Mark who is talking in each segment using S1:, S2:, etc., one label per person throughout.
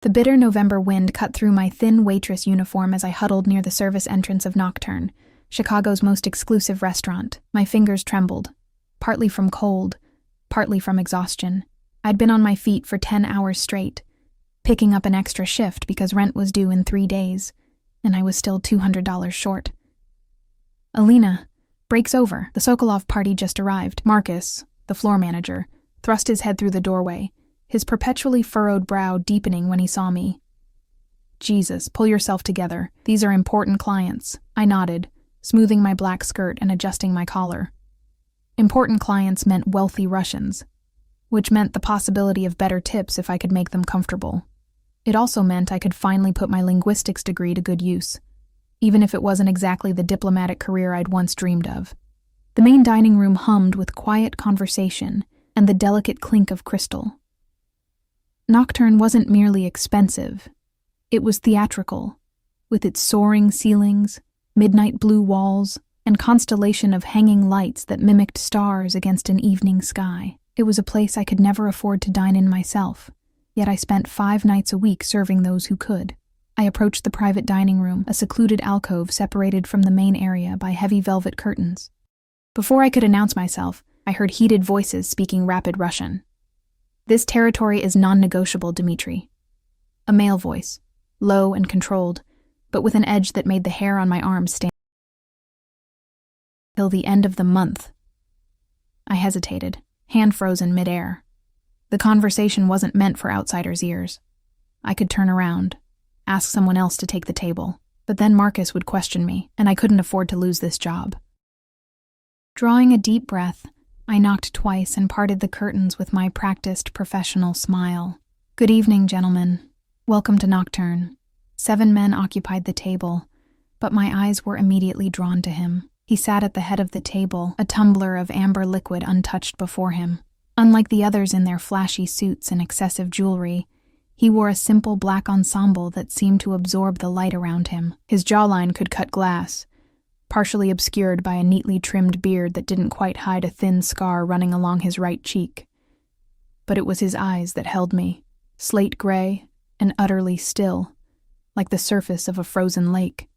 S1: The bitter November wind cut through my thin waitress uniform as I huddled near the service entrance of Nocturne, Chicago's most exclusive restaurant. My fingers trembled, partly from cold, partly from exhaustion. I'd been on my feet for 10 hours straight, picking up an extra shift because rent was due in 3 days, and I was still $200 short. Alina, break's over. The Sokolov party just arrived. Marcus, the floor manager, thrust his head through the doorway, his perpetually furrowed brow deepening when he saw me. Jesus, pull yourself together. These are important clients. I nodded, smoothing my black skirt and adjusting my collar. Important clients meant wealthy Russians, which meant the possibility of better tips if I could make them comfortable. It also meant I could finally put my linguistics degree to good use, even if it wasn't exactly the diplomatic career I'd once dreamed of. The main dining room hummed with quiet conversation and the delicate clink of crystal. Nocturne wasn't merely expensive. It was theatrical, with its soaring ceilings, midnight blue walls, and constellation of hanging lights that mimicked stars against an evening sky. It was a place I could never afford to dine in myself, yet I spent 5 nights a week serving those who could. I approached the private dining room, a secluded alcove separated from the main area by heavy velvet curtains. Before I could announce myself, I heard heated voices speaking rapid Russian. "This territory is non-negotiable, Dmitri." A male voice, low and controlled, but with an edge that made the hair on my arms stand. "Till the end of the month." I hesitated, hand frozen midair. The conversation wasn't meant for outsiders' ears. I could turn around, ask someone else to take the table, but then Marcus would question me, and I couldn't afford to lose this job. Drawing a deep breath, I knocked twice and parted the curtains with my practiced professional smile. "Good evening, gentlemen. Welcome to Nocturne." 7 men occupied the table, but my eyes were immediately drawn to him. He sat at the head of the table, a tumbler of amber liquid untouched before him. Unlike the others in their flashy suits and excessive jewelry, he wore a simple black ensemble that seemed to absorb the light around him. His jawline could cut glass, partially obscured by a neatly trimmed beard that didn't quite hide a thin scar running along his right cheek. But it was his eyes that held me, slate gray and utterly still, like the surface of a frozen lake.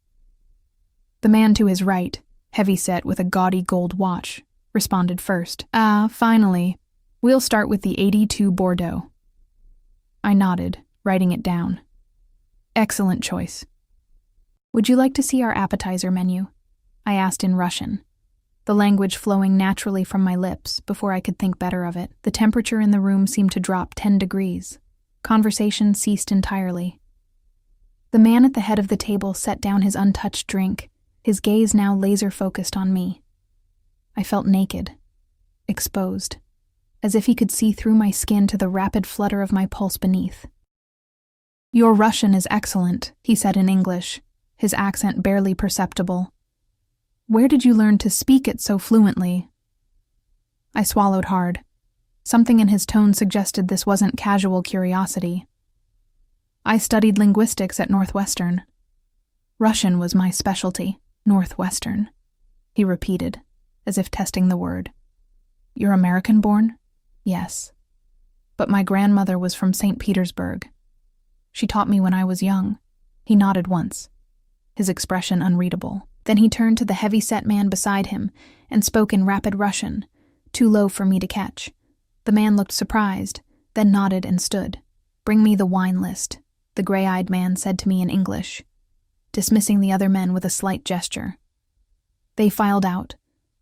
S1: The man to his right, heavyset with a gaudy gold watch, responded first. Finally. We'll start with the 82 Bordeaux." I nodded, writing it down. "Excellent choice." "Would you like to see our appetizer menu?" I asked in Russian, the language flowing naturally from my lips before I could think better of it. The temperature in the room seemed to drop 10 degrees. Conversation ceased entirely. The man at the head of the table set down his untouched drink, his gaze now laser-focused on me. I felt naked, exposed, as if he could see through my skin to the rapid flutter of my pulse beneath. "Your Russian is excellent," he said in English, his accent barely perceptible. "Where did you learn to speak it so fluently?" I swallowed hard. Something in his tone suggested this wasn't casual curiosity. "I studied linguistics at Northwestern. Russian was my specialty." "Northwestern," he repeated, as if testing the word. "You're American-born?" "Yes. But my grandmother was from St. Petersburg. She taught me when I was young." He nodded once, his expression unreadable. Then he turned to the heavy-set man beside him and spoke in rapid Russian, too low for me to catch. The man looked surprised, then nodded and stood. "Bring me the wine list," the gray-eyed man said to me in English, dismissing the other men with a slight gesture. They filed out,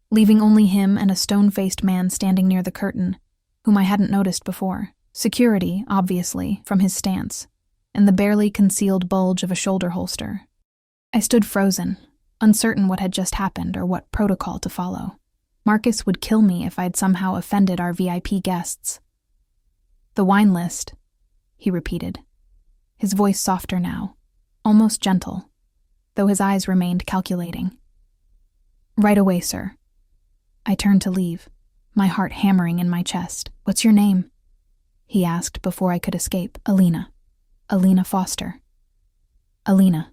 S1: leaving only him and a stone-faced man standing near the curtain, whom I hadn't noticed before. Security, obviously, from his stance, and the barely concealed bulge of a shoulder holster. I stood frozen, uncertain what had just happened or what protocol to follow. Marcus would kill me if I'd somehow offended our VIP guests. "The wine list," he repeated, his voice softer now, almost gentle, though his eyes remained calculating. "Right away, sir." I turned to leave, my heart hammering in my chest. "What's your name?" he asked before I could escape. "Alina. Alina Foster." "Alina,"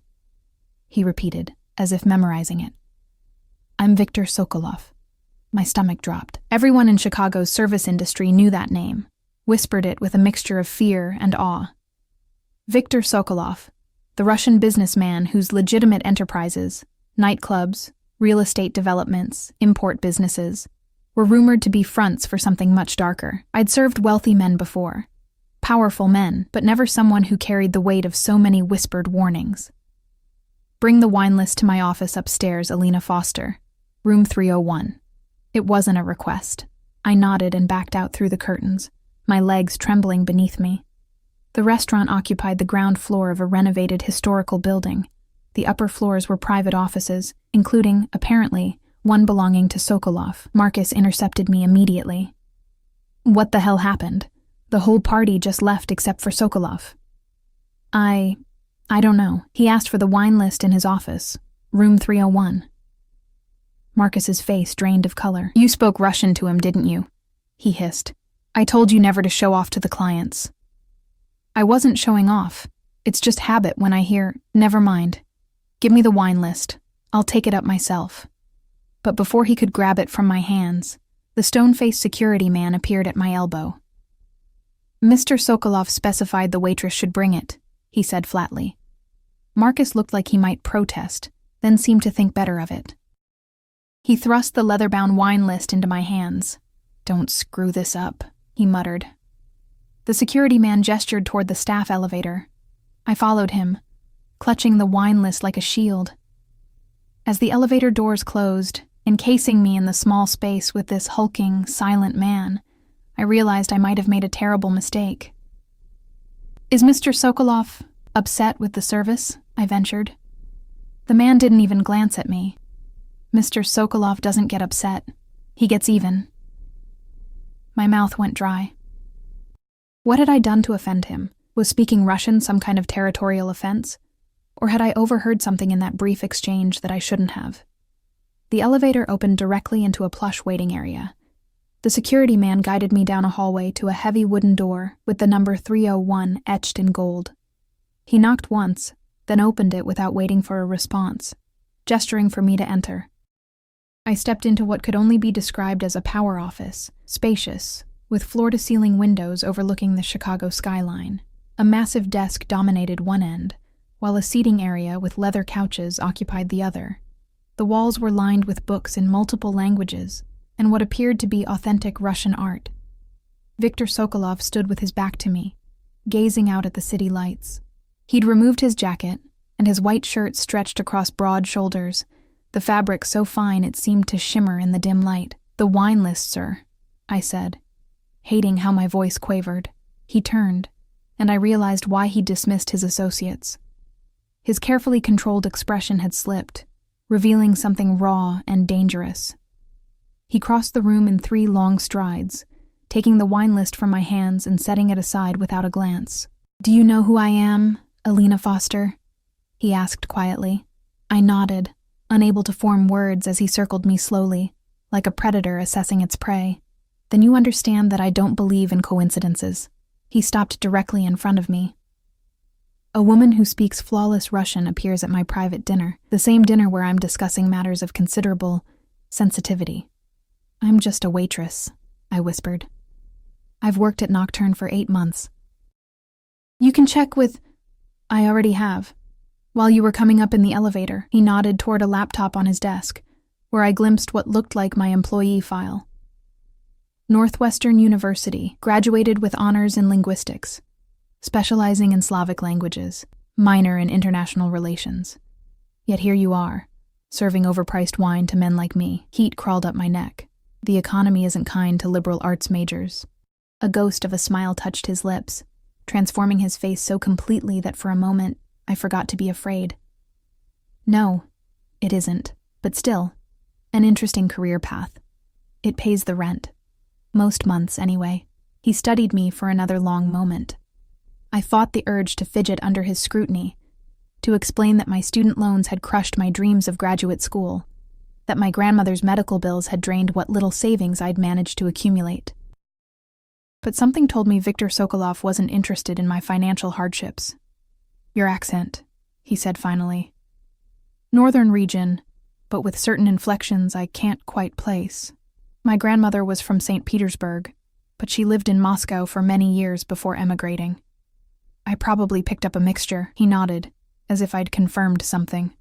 S1: he repeated, as if memorizing it. "I'm Victor Sokolov." My stomach dropped. Everyone in Chicago's service industry knew that name, whispered it with a mixture of fear and awe. Viktor Sokolov, the Russian businessman whose legitimate enterprises, nightclubs, real estate developments, import businesses, were rumored to be fronts for something much darker. I'd served wealthy men before, powerful men, but never someone who carried the weight of so many whispered warnings. Bring the wine list to my office upstairs, Alina Foster, room 301. It wasn't a request. I nodded and backed out through the curtains, my legs trembling beneath me. The restaurant occupied the ground floor of a renovated historical building. The upper floors were private offices, including, apparently, one belonging to Sokolov. Marcus intercepted me immediately. What the hell happened? The whole party just left except for Sokolov. I don't know. He asked for the wine list in his office, room 301. Marcus's face drained of color. You spoke Russian to him, didn't you? He hissed. I told you never to show off to the clients. I wasn't showing off. It's just habit when I hear, never mind. Give me the wine list. I'll take it up myself. But before he could grab it from my hands, the stone-faced security man appeared at my elbow. Mr. Sokolov specified the waitress should bring it, he said flatly. Marcus looked like he might protest, then seemed to think better of it. He thrust the leather-bound wine list into my hands. Don't screw this up, he muttered. The security man gestured toward the staff elevator. I followed him, clutching the wine list like a shield. As the elevator doors closed, encasing me in the small space with this hulking, silent man, I realized I might have made a terrible mistake. Is Mr. Sokolov upset with the service? I ventured. The man didn't even glance at me. Mr. Sokolov doesn't get upset. He gets even. My mouth went dry. What had I done to offend him? Was speaking Russian some kind of territorial offense? Or had I overheard something in that brief exchange that I shouldn't have? The elevator opened directly into a plush waiting area. The security man guided me down a hallway to a heavy wooden door with the number 301 etched in gold. He knocked once, then opened it without waiting for a response, gesturing for me to enter. I stepped into what could only be described as a power office, spacious, with floor-to-ceiling windows overlooking the Chicago skyline. A massive desk dominated one end, while a seating area with leather couches occupied the other. The walls were lined with books in multiple languages and what appeared to be authentic Russian art. Viktor Sokolov stood with his back to me, gazing out at the city lights. He'd removed his jacket, and his white shirt stretched across broad shoulders, the fabric so fine it seemed to shimmer in the dim light. The wine list, sir, I said, hating how my voice quavered. He turned, and I realized why he dismissed his associates. His carefully controlled expression had slipped, revealing something raw and dangerous. He crossed the room in 3 long strides, taking the wine list from my hands and setting it aside without a glance. Do you know who I am, Alina Foster? He asked quietly. I nodded, unable to form words as he circled me slowly, like a predator assessing its prey. Then you understand that I don't believe in coincidences. He stopped directly in front of me. A woman who speaks flawless Russian appears at my private dinner, the same dinner where I'm discussing matters of considerable sensitivity. I'm just a waitress, I whispered. I've worked at Nocturne for 8 months. You can check with... I already have. While you were coming up in the elevator, he nodded toward a laptop on his desk, where I glimpsed what looked like my employee file. Northwestern University, graduated with honors in linguistics, specializing in Slavic languages, minor in international relations. Yet here you are, serving overpriced wine to men like me. Heat crawled up my neck. The economy isn't kind to liberal arts majors. A ghost of a smile touched his lips, transforming his face so completely that for a moment I forgot to be afraid. No, it isn't, but still, an interesting career path. It pays the rent. Most months, anyway. He studied me for another long moment. I fought the urge to fidget under his scrutiny, to explain that my student loans had crushed my dreams of graduate school, that my grandmother's medical bills had drained what little savings I'd managed to accumulate. But something told me Viktor Sokolov wasn't interested in my financial hardships. Your accent, he said finally. Northern region, but with certain inflections I can't quite place. My grandmother was from St. Petersburg, but she lived in Moscow for many years before emigrating. I probably picked up a mixture. He nodded, as if I'd confirmed something.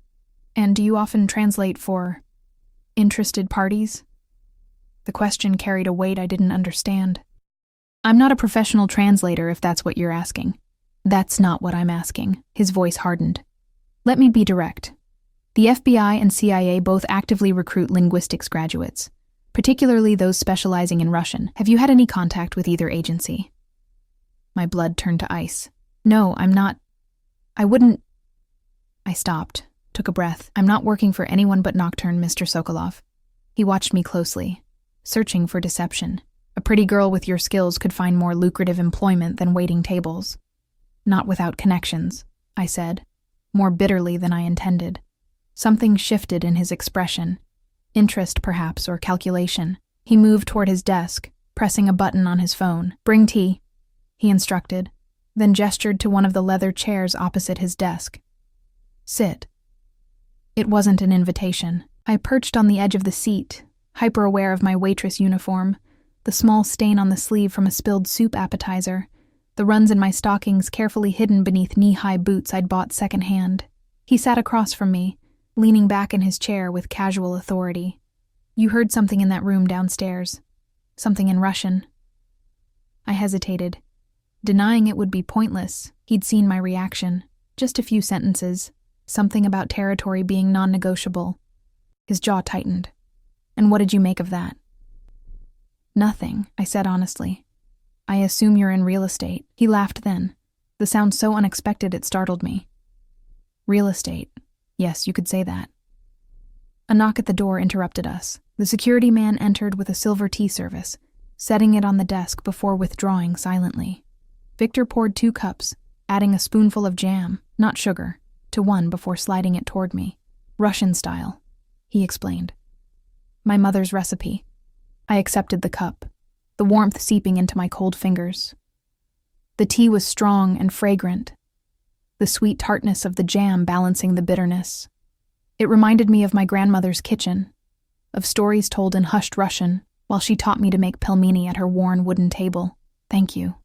S1: And do you often translate for interested parties? The question carried a weight I didn't understand. I'm not a professional translator, if that's what you're asking. That's not what I'm asking. His voice hardened. Let me be direct. The FBI and CIA both actively recruit linguistics graduates, particularly those specializing in Russian. Have you had any contact with either agency? My blood turned to ice. No, I'm not. I wouldn't. I stopped, took a breath. I'm not working for anyone but Nocturne, Mr. Sokolov. He watched me closely, searching for deception. A pretty girl with your skills could find more lucrative employment than waiting tables. Not without connections, I said, more bitterly than I intended. Something shifted in his expression. Interest, perhaps, or calculation. He moved toward his desk, pressing a button on his phone. Bring tea, he instructed, then gestured to one of the leather chairs opposite his desk. Sit. It wasn't an invitation. I perched on the edge of the seat, hyper-aware of my waitress uniform, the small stain on the sleeve from a spilled soup appetizer, the runs in my stockings carefully hidden beneath knee-high boots I'd bought secondhand. He sat across from me, leaning back in his chair with casual authority. You heard something in that room downstairs. Something in Russian. I hesitated. Denying it would be pointless. He'd seen my reaction. Just a few sentences. Something about territory being non-negotiable. His jaw tightened. And what did you make of that? Nothing, I said honestly. I assume you're in real estate. He laughed then. The sound so unexpected it startled me. Real estate. Yes, you could say that. A knock at the door interrupted us. The security man entered with a silver tea service, setting it on the desk before withdrawing silently. Victor poured 2 cups, adding a spoonful of jam, not sugar, to one before sliding it toward me. Russian style, he explained. My mother's recipe. I accepted the cup, the warmth seeping into my cold fingers. The tea was strong and fragrant, the sweet tartness of the jam balancing the bitterness. It reminded me of my grandmother's kitchen, of stories told in hushed Russian while she taught me to make pelmeni at her worn wooden table. Thank you,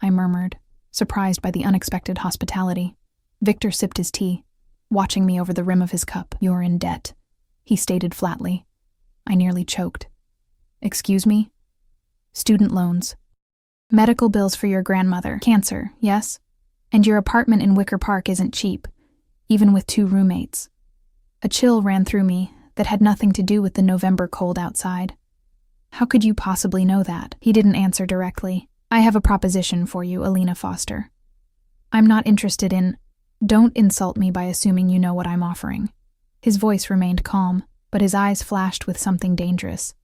S1: I murmured, surprised by the unexpected hospitality. Victor sipped his tea, watching me over the rim of his cup. You're in debt, he stated flatly. I nearly choked. Excuse me? Student loans. Medical bills for your grandmother. Cancer, yes? And your apartment in Wicker Park isn't cheap, even with 2 roommates. A chill ran through me that had nothing to do with the November cold outside. How could you possibly know that? He didn't answer directly. I have a proposition for you, Alina Foster. I'm not interested in... Don't insult me by assuming you know what I'm offering. His voice remained calm, but his eyes flashed with something dangerous.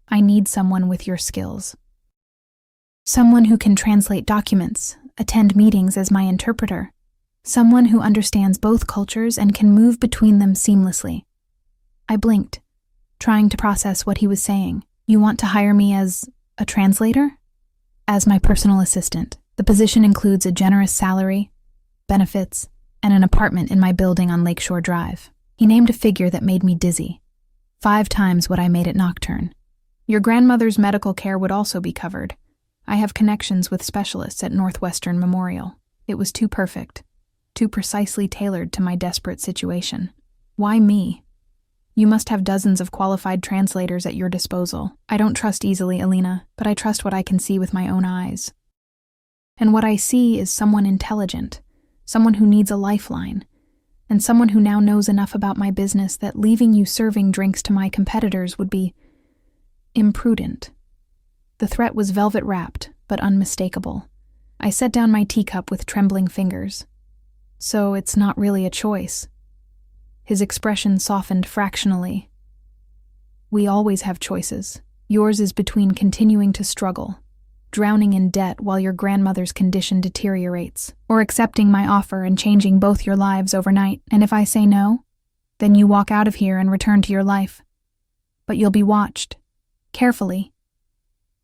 S1: I need someone with your skills. Someone who can translate documents, attend meetings as my interpreter. Someone who understands both cultures and can move between them seamlessly. I blinked, trying to process what he was saying. You want to hire me as a translator? As my personal assistant. The position includes a generous salary, benefits, and an apartment in my building on Lakeshore Drive. He named a figure that made me dizzy. 5 times what I made at Nocturne. Your grandmother's medical care would also be covered. I have connections with specialists at Northwestern Memorial. It was too perfect, too precisely tailored to my desperate situation. Why me? You must have dozens of qualified translators at your disposal. I don't trust easily, Alina, but I trust what I can see with my own eyes. And what I see is someone intelligent, someone who needs a lifeline, and someone who now knows enough about my business that leaving you serving drinks to my competitors would be imprudent. The threat was velvet-wrapped, but unmistakable. I set down my teacup with trembling fingers. So it's not really a choice. His expression softened fractionally. We always have choices. Yours is between continuing to struggle, drowning in debt while your grandmother's condition deteriorates, or accepting my offer and changing both your lives overnight. And if I say no, then you walk out of here and return to your life. But you'll be watched, carefully.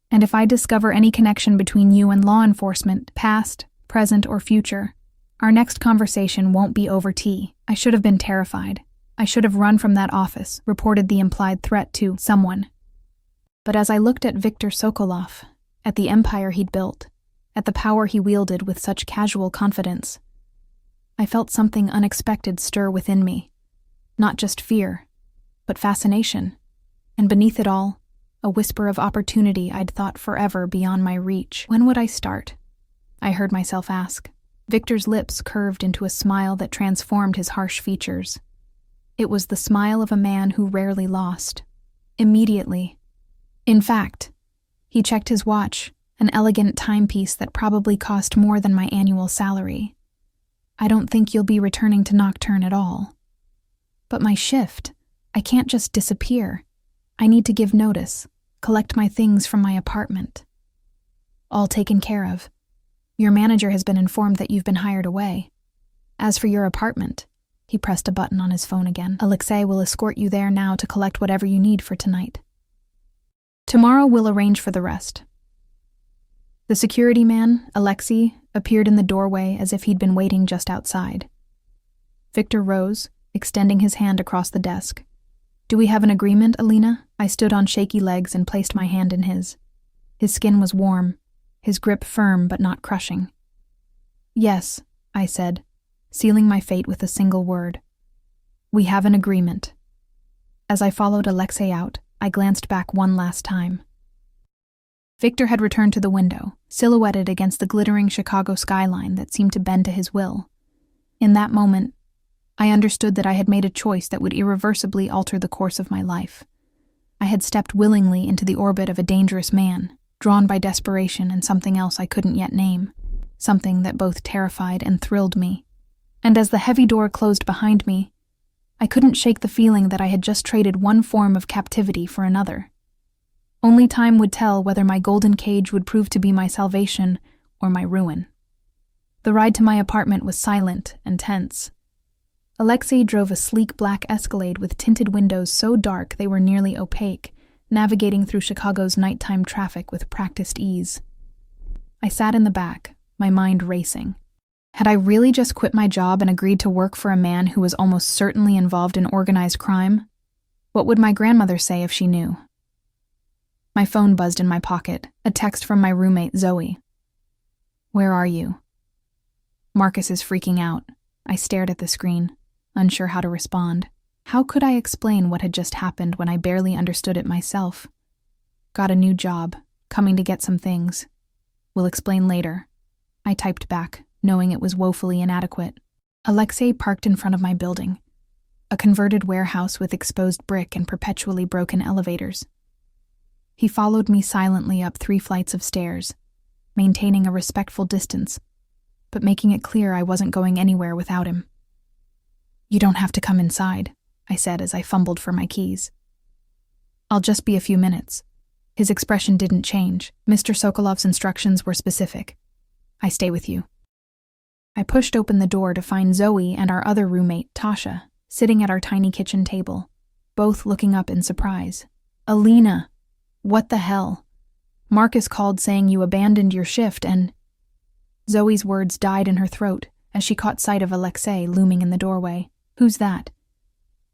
S1: And if I discover any connection between you and law enforcement, past, present, or future, our next conversation won't be over tea. I should have been terrified. I should have run from that office, reported the implied threat to someone. But as I looked at Victor Sokolov, at the empire he'd built, at the power he wielded with such casual confidence. I felt something unexpected stir within me, not just fear, but fascination, and beneath it all, a whisper of opportunity I'd thought forever beyond my reach. When would I start? I heard myself ask. Victor's lips curved into a smile that transformed his harsh features. It was the smile of a man who rarely lost. Immediately. In fact, he checked his watch, an elegant timepiece that probably cost more than my annual salary. I don't think you'll be returning to Nocturne at all. But my shift, I can't just disappear. I need to give notice, collect my things from my apartment. All taken care of. Your manager has been informed that you've been hired away. As for your apartment, he pressed a button on his phone again. Alexei will escort you there now to collect whatever you need for tonight. Tomorrow we'll arrange for the rest. The security man, Alexei, appeared in the doorway as if he'd been waiting just outside. Victor rose, extending his hand across the desk. Do we have an agreement, Alina? I stood on shaky legs and placed my hand in his. His skin was warm, his grip firm but not crushing. Yes, I said, sealing my fate with a single word. We have an agreement. As I followed Alexei out, I glanced back one last time. Victor had returned to the window, silhouetted against the glittering Chicago skyline that seemed to bend to his will. In that moment, I understood that I had made a choice that would irreversibly alter the course of my life. I had stepped willingly into the orbit of a dangerous man, drawn by desperation and something else I couldn't yet name, something that both terrified and thrilled me. And as the heavy door closed behind me, I couldn't shake the feeling that I had just traded one form of captivity for another. Only time would tell whether my golden cage would prove to be my salvation or my ruin. The ride to my apartment was silent and tense. Alexei drove a sleek black Escalade with tinted windows so dark they were nearly opaque, navigating through Chicago's nighttime traffic with practiced ease. I sat in the back, my mind racing. Had I really just quit my job and agreed to work for a man who was almost certainly involved in organized crime? What would my grandmother say if she knew? My phone buzzed in my pocket, a text from my roommate, Zoe. Where are you? Marcus is freaking out. I stared at the screen, unsure how to respond. How could I explain what had just happened when I barely understood it myself? Got a new job, coming to get some things. We'll explain later. I typed back, knowing it was woefully inadequate. Alexei parked in front of my building, a converted warehouse with exposed brick and perpetually broken elevators. He followed me silently up 3 flights of stairs, maintaining a respectful distance, but making it clear I wasn't going anywhere without him. You don't have to come inside, I said as I fumbled for my keys. I'll just be a few minutes. His expression didn't change. Mr. Sokolov's instructions were specific. I stay with you. I pushed open the door to find Zoe and our other roommate, Tasha, sitting at our tiny kitchen table, both looking up in surprise. Alina! What the hell? Marcus called saying you abandoned your shift and... Zoe's words died in her throat as she caught sight of Alexei looming in the doorway. Who's that?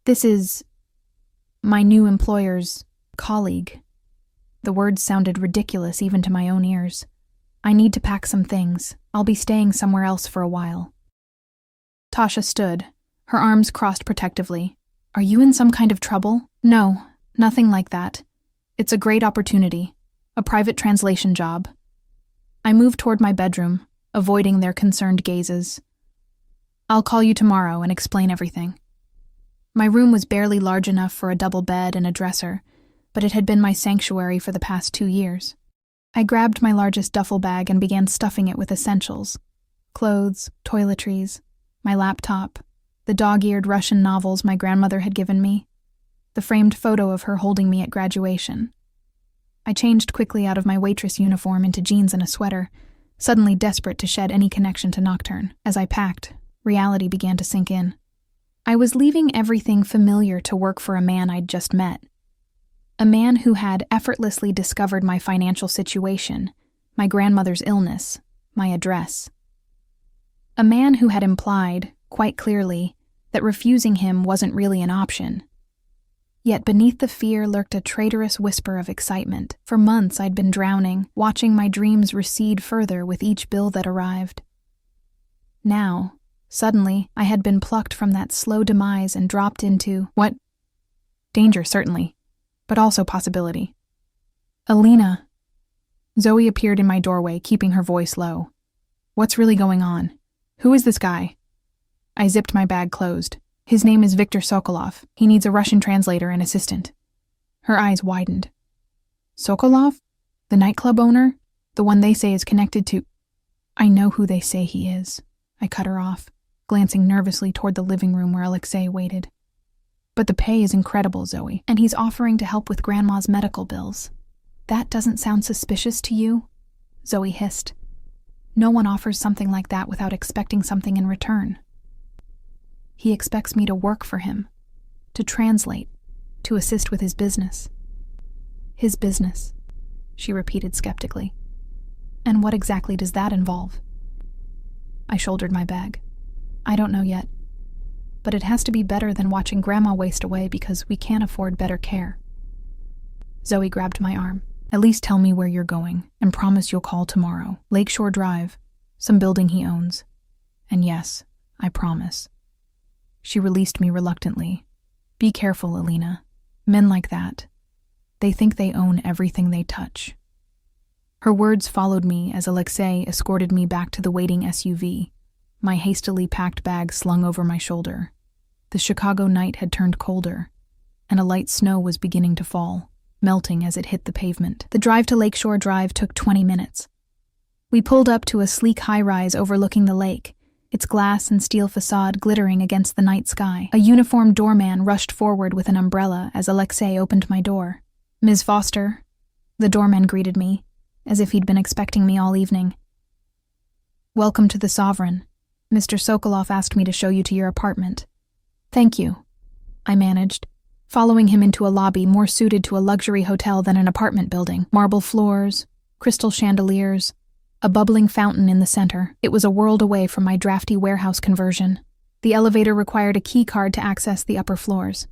S1: This is... my new employer's colleague. The words sounded ridiculous even to my own ears. I need to pack some things. I'll be staying somewhere else for a while. Tasha stood, her arms crossed protectively. Are you in some kind of trouble? No, nothing like that. It's a great opportunity, a private translation job. I moved toward my bedroom, avoiding their concerned gazes. I'll call you tomorrow and explain everything. My room was barely large enough for a double bed and a dresser, but it had been my sanctuary for the past 2 years. I grabbed my largest duffel bag and began stuffing it with essentials. Clothes, toiletries, my laptop, the dog-eared Russian novels my grandmother had given me, the framed photo of her holding me at graduation. I changed quickly out of my waitress uniform into jeans and a sweater, suddenly desperate to shed any connection to Nocturne. As I packed, reality began to sink in. I was leaving everything familiar to work for a man I'd just met. A man who had effortlessly discovered my financial situation, my grandmother's illness, my address. A man who had implied, quite clearly, that refusing him wasn't really an option. Yet beneath the fear lurked a traitorous whisper of excitement. For months I'd been drowning, watching my dreams recede further with each bill that arrived. Now, suddenly, I had been plucked from that slow demise and dropped into, what? Danger, certainly, but also possibility. Alina. Zoe appeared in my doorway, keeping her voice low. What's really going on? Who is this guy? I zipped my bag closed. His name is Viktor Sokolov. He needs a Russian translator and assistant. Her eyes widened. Sokolov? The nightclub owner? The one they say is connected to... I know who they say he is. I cut her off, glancing nervously toward the living room where Alexei waited. But the pay is incredible, Zoe, and he's offering to help with Grandma's medical bills. That doesn't sound suspicious to you? Zoe hissed. No one offers something like that without expecting something in return. He expects me to work for him, to translate, to assist with his business. His business, she repeated skeptically. And what exactly does that involve? I shouldered my bag. I don't know yet. But it has to be better than watching Grandma waste away because we can't afford better care. Zoe grabbed my arm. At least tell me where you're going, and promise you'll call tomorrow. Lakeshore Drive, some building he owns. And yes, I promise. She released me reluctantly. Be careful, Alina. Men like that. They think they own everything they touch. Her words followed me as Alexei escorted me back to the waiting SUV, my hastily packed bag slung over my shoulder. The Chicago night had turned colder, and a light snow was beginning to fall, melting as it hit the pavement. The drive to Lakeshore Drive took 20 minutes. We pulled up to a sleek high-rise overlooking the lake, its glass and steel facade glittering against the night sky. A uniformed doorman rushed forward with an umbrella as Alexei opened my door. Ms. Foster, the doorman greeted me, as if he'd been expecting me all evening. Welcome to the Sovereign. Mr. Sokolov asked me to show you to your apartment. Thank you, I managed, following him into a lobby more suited to a luxury hotel than an apartment building. Marble floors, crystal chandeliers, a bubbling fountain in the center. It was a world away from my drafty warehouse conversion. The elevator required a key card to access the upper floors.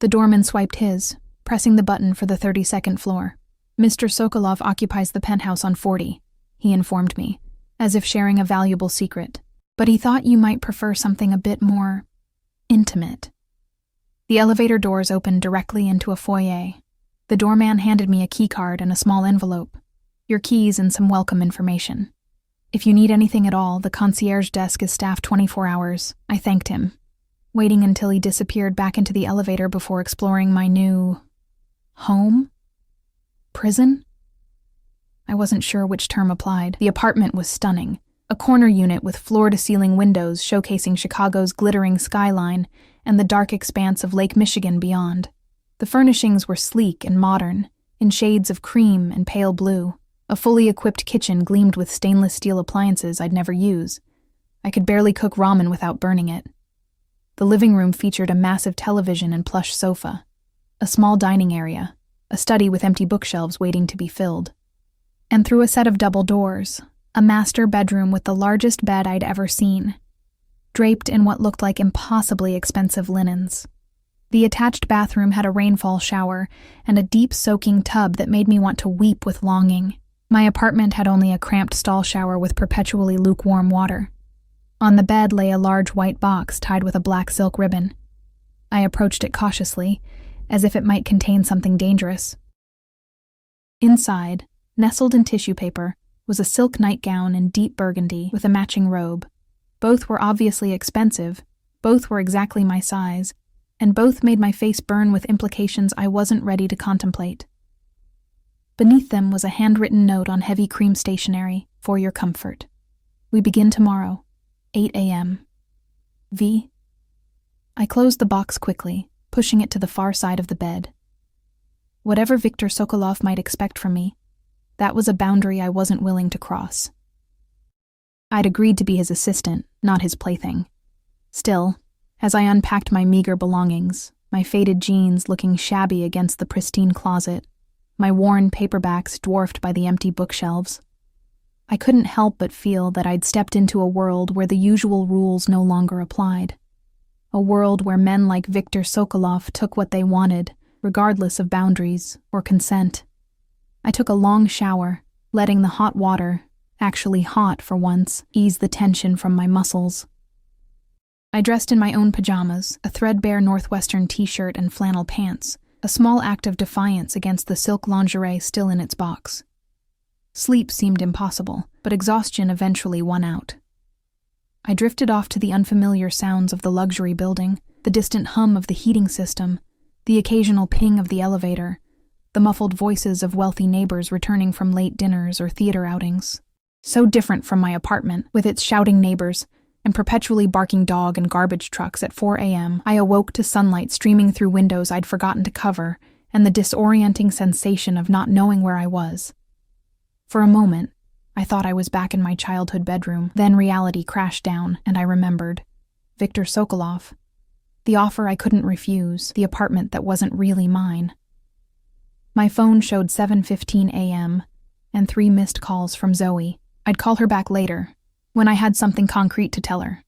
S1: The doorman swiped his, pressing the button for the 32nd floor. Mr. Sokolov occupies the penthouse on 40, he informed me, as if sharing a valuable secret. But he thought you might prefer something a bit more intimate. The elevator doors opened directly into a foyer. The doorman handed me a key card and a small envelope. Your keys and some welcome information. If you need anything at all, the concierge desk is staffed 24 hours. I thanked him, waiting until he disappeared back into the elevator before exploring my new... home? Prison? I wasn't sure which term applied. The apartment was stunning. A corner unit with floor-to-ceiling windows showcasing Chicago's glittering skyline and the dark expanse of Lake Michigan beyond. The furnishings were sleek and modern, in shades of cream and pale blue. A fully equipped kitchen gleamed with stainless steel appliances I'd never use. I could barely cook ramen without burning it. The living room featured a massive television and plush sofa, a small dining area, a study with empty bookshelves waiting to be filled. And through a set of double doors, a master bedroom with the largest bed I'd ever seen, draped in what looked like impossibly expensive linens. The attached bathroom had a rainfall shower and a deep soaking tub that made me want to weep with longing. My apartment had only a cramped stall shower with perpetually lukewarm water. On the bed lay a large white box tied with a black silk ribbon. I approached it cautiously, as if it might contain something dangerous. Inside, nestled in tissue paper, was a silk nightgown in deep burgundy with a matching robe. Both were obviously expensive, both were exactly my size, and both made my face burn with implications I wasn't ready to contemplate. Beneath them was a handwritten note on heavy cream stationery, for your comfort. We begin tomorrow, 8 a.m. V. I closed the box quickly, pushing it to the far side of the bed. Whatever Viktor Sokolov might expect from me, that was a boundary I wasn't willing to cross. I'd agreed to be his assistant, not his plaything. Still, as I unpacked my meager belongings, my faded jeans looking shabby against the pristine closet, my worn paperbacks dwarfed by the empty bookshelves, I couldn't help but feel that I'd stepped into a world where the usual rules no longer applied. a world where men like Viktor Sokolov took what they wanted, regardless of boundaries or consent. I took a long shower, letting the hot water, actually hot for once, ease the tension from my muscles. I dressed in my own pajamas, a threadbare Northwestern t-shirt and flannel pants, a small act of defiance against the silk lingerie still in its box. Sleep seemed impossible, but exhaustion eventually won out. I drifted off to the unfamiliar sounds of the luxury building, the distant hum of the heating system, the occasional ping of the elevator, the muffled voices of wealthy neighbors returning from late dinners or theater outings. So different from my apartment, with its shouting neighbors and perpetually barking dog and garbage trucks at 4 a.m., I awoke to sunlight streaming through windows I'd forgotten to cover and the disorienting sensation of not knowing where I was. For a moment, I thought I was back in my childhood bedroom. Then reality crashed down, and I remembered. Viktor Sokolov. The offer I couldn't refuse, the apartment that wasn't really mine. My phone showed 7:15 a.m. and 3 missed calls from Zoe. I'd call her back later, when I had something concrete to tell her.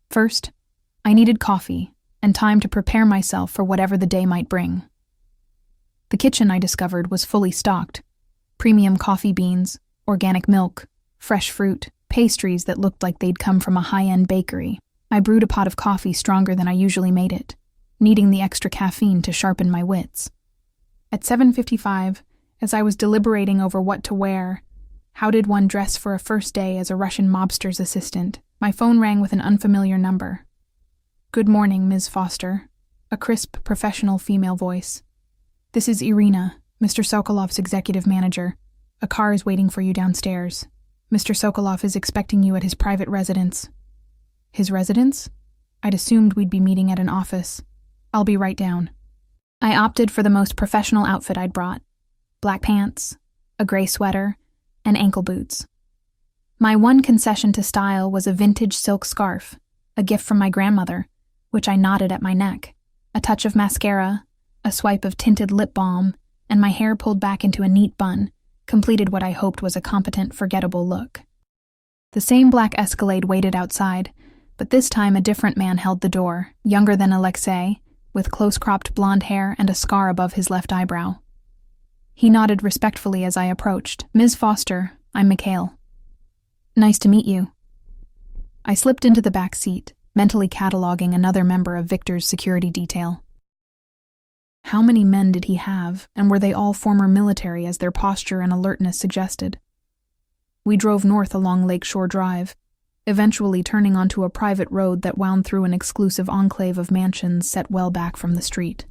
S1: First, I needed coffee and time to prepare myself for whatever the day might bring. The kitchen, I discovered, was fully stocked. Premium coffee beans, organic milk, fresh fruit, pastries that looked like they'd come from a high-end bakery. I brewed a pot of coffee stronger than I usually made it, needing the extra caffeine to sharpen my wits. At 7:55, as I was deliberating over what to wear, how did one dress for a first day as a Russian mobster's assistant, my phone rang with an unfamiliar number. "Good morning, Ms. Foster," a crisp, professional female voice. "This is Irina, Mr. Sokolov's executive manager. A car is waiting for you downstairs. Mr. Sokolov is expecting you at his private residence." His residence? I'd assumed we'd be meeting at an office. "I'll be right down." I opted for the most professional outfit I'd brought. Black pants, a gray sweater, and ankle boots. My one concession to style was a vintage silk scarf, a gift from my grandmother, which I knotted at my neck. A touch of mascara, a swipe of tinted lip balm, and my hair pulled back into a neat bun, completed what I hoped was a competent, forgettable look. The same black Escalade waited outside, but this time a different man held the door, younger than Alexei, with close-cropped blonde hair and a scar above his left eyebrow. He nodded respectfully as I approached. "Ms. Foster, I'm Mikhail." "Nice to meet you." I slipped into the back seat, mentally cataloging another member of Viktor's security detail. How many men did he have, and were they all former military as their posture and alertness suggested? We drove north along Lakeshore Drive, eventually turning onto a private road that wound through an exclusive enclave of mansions set well back from the street.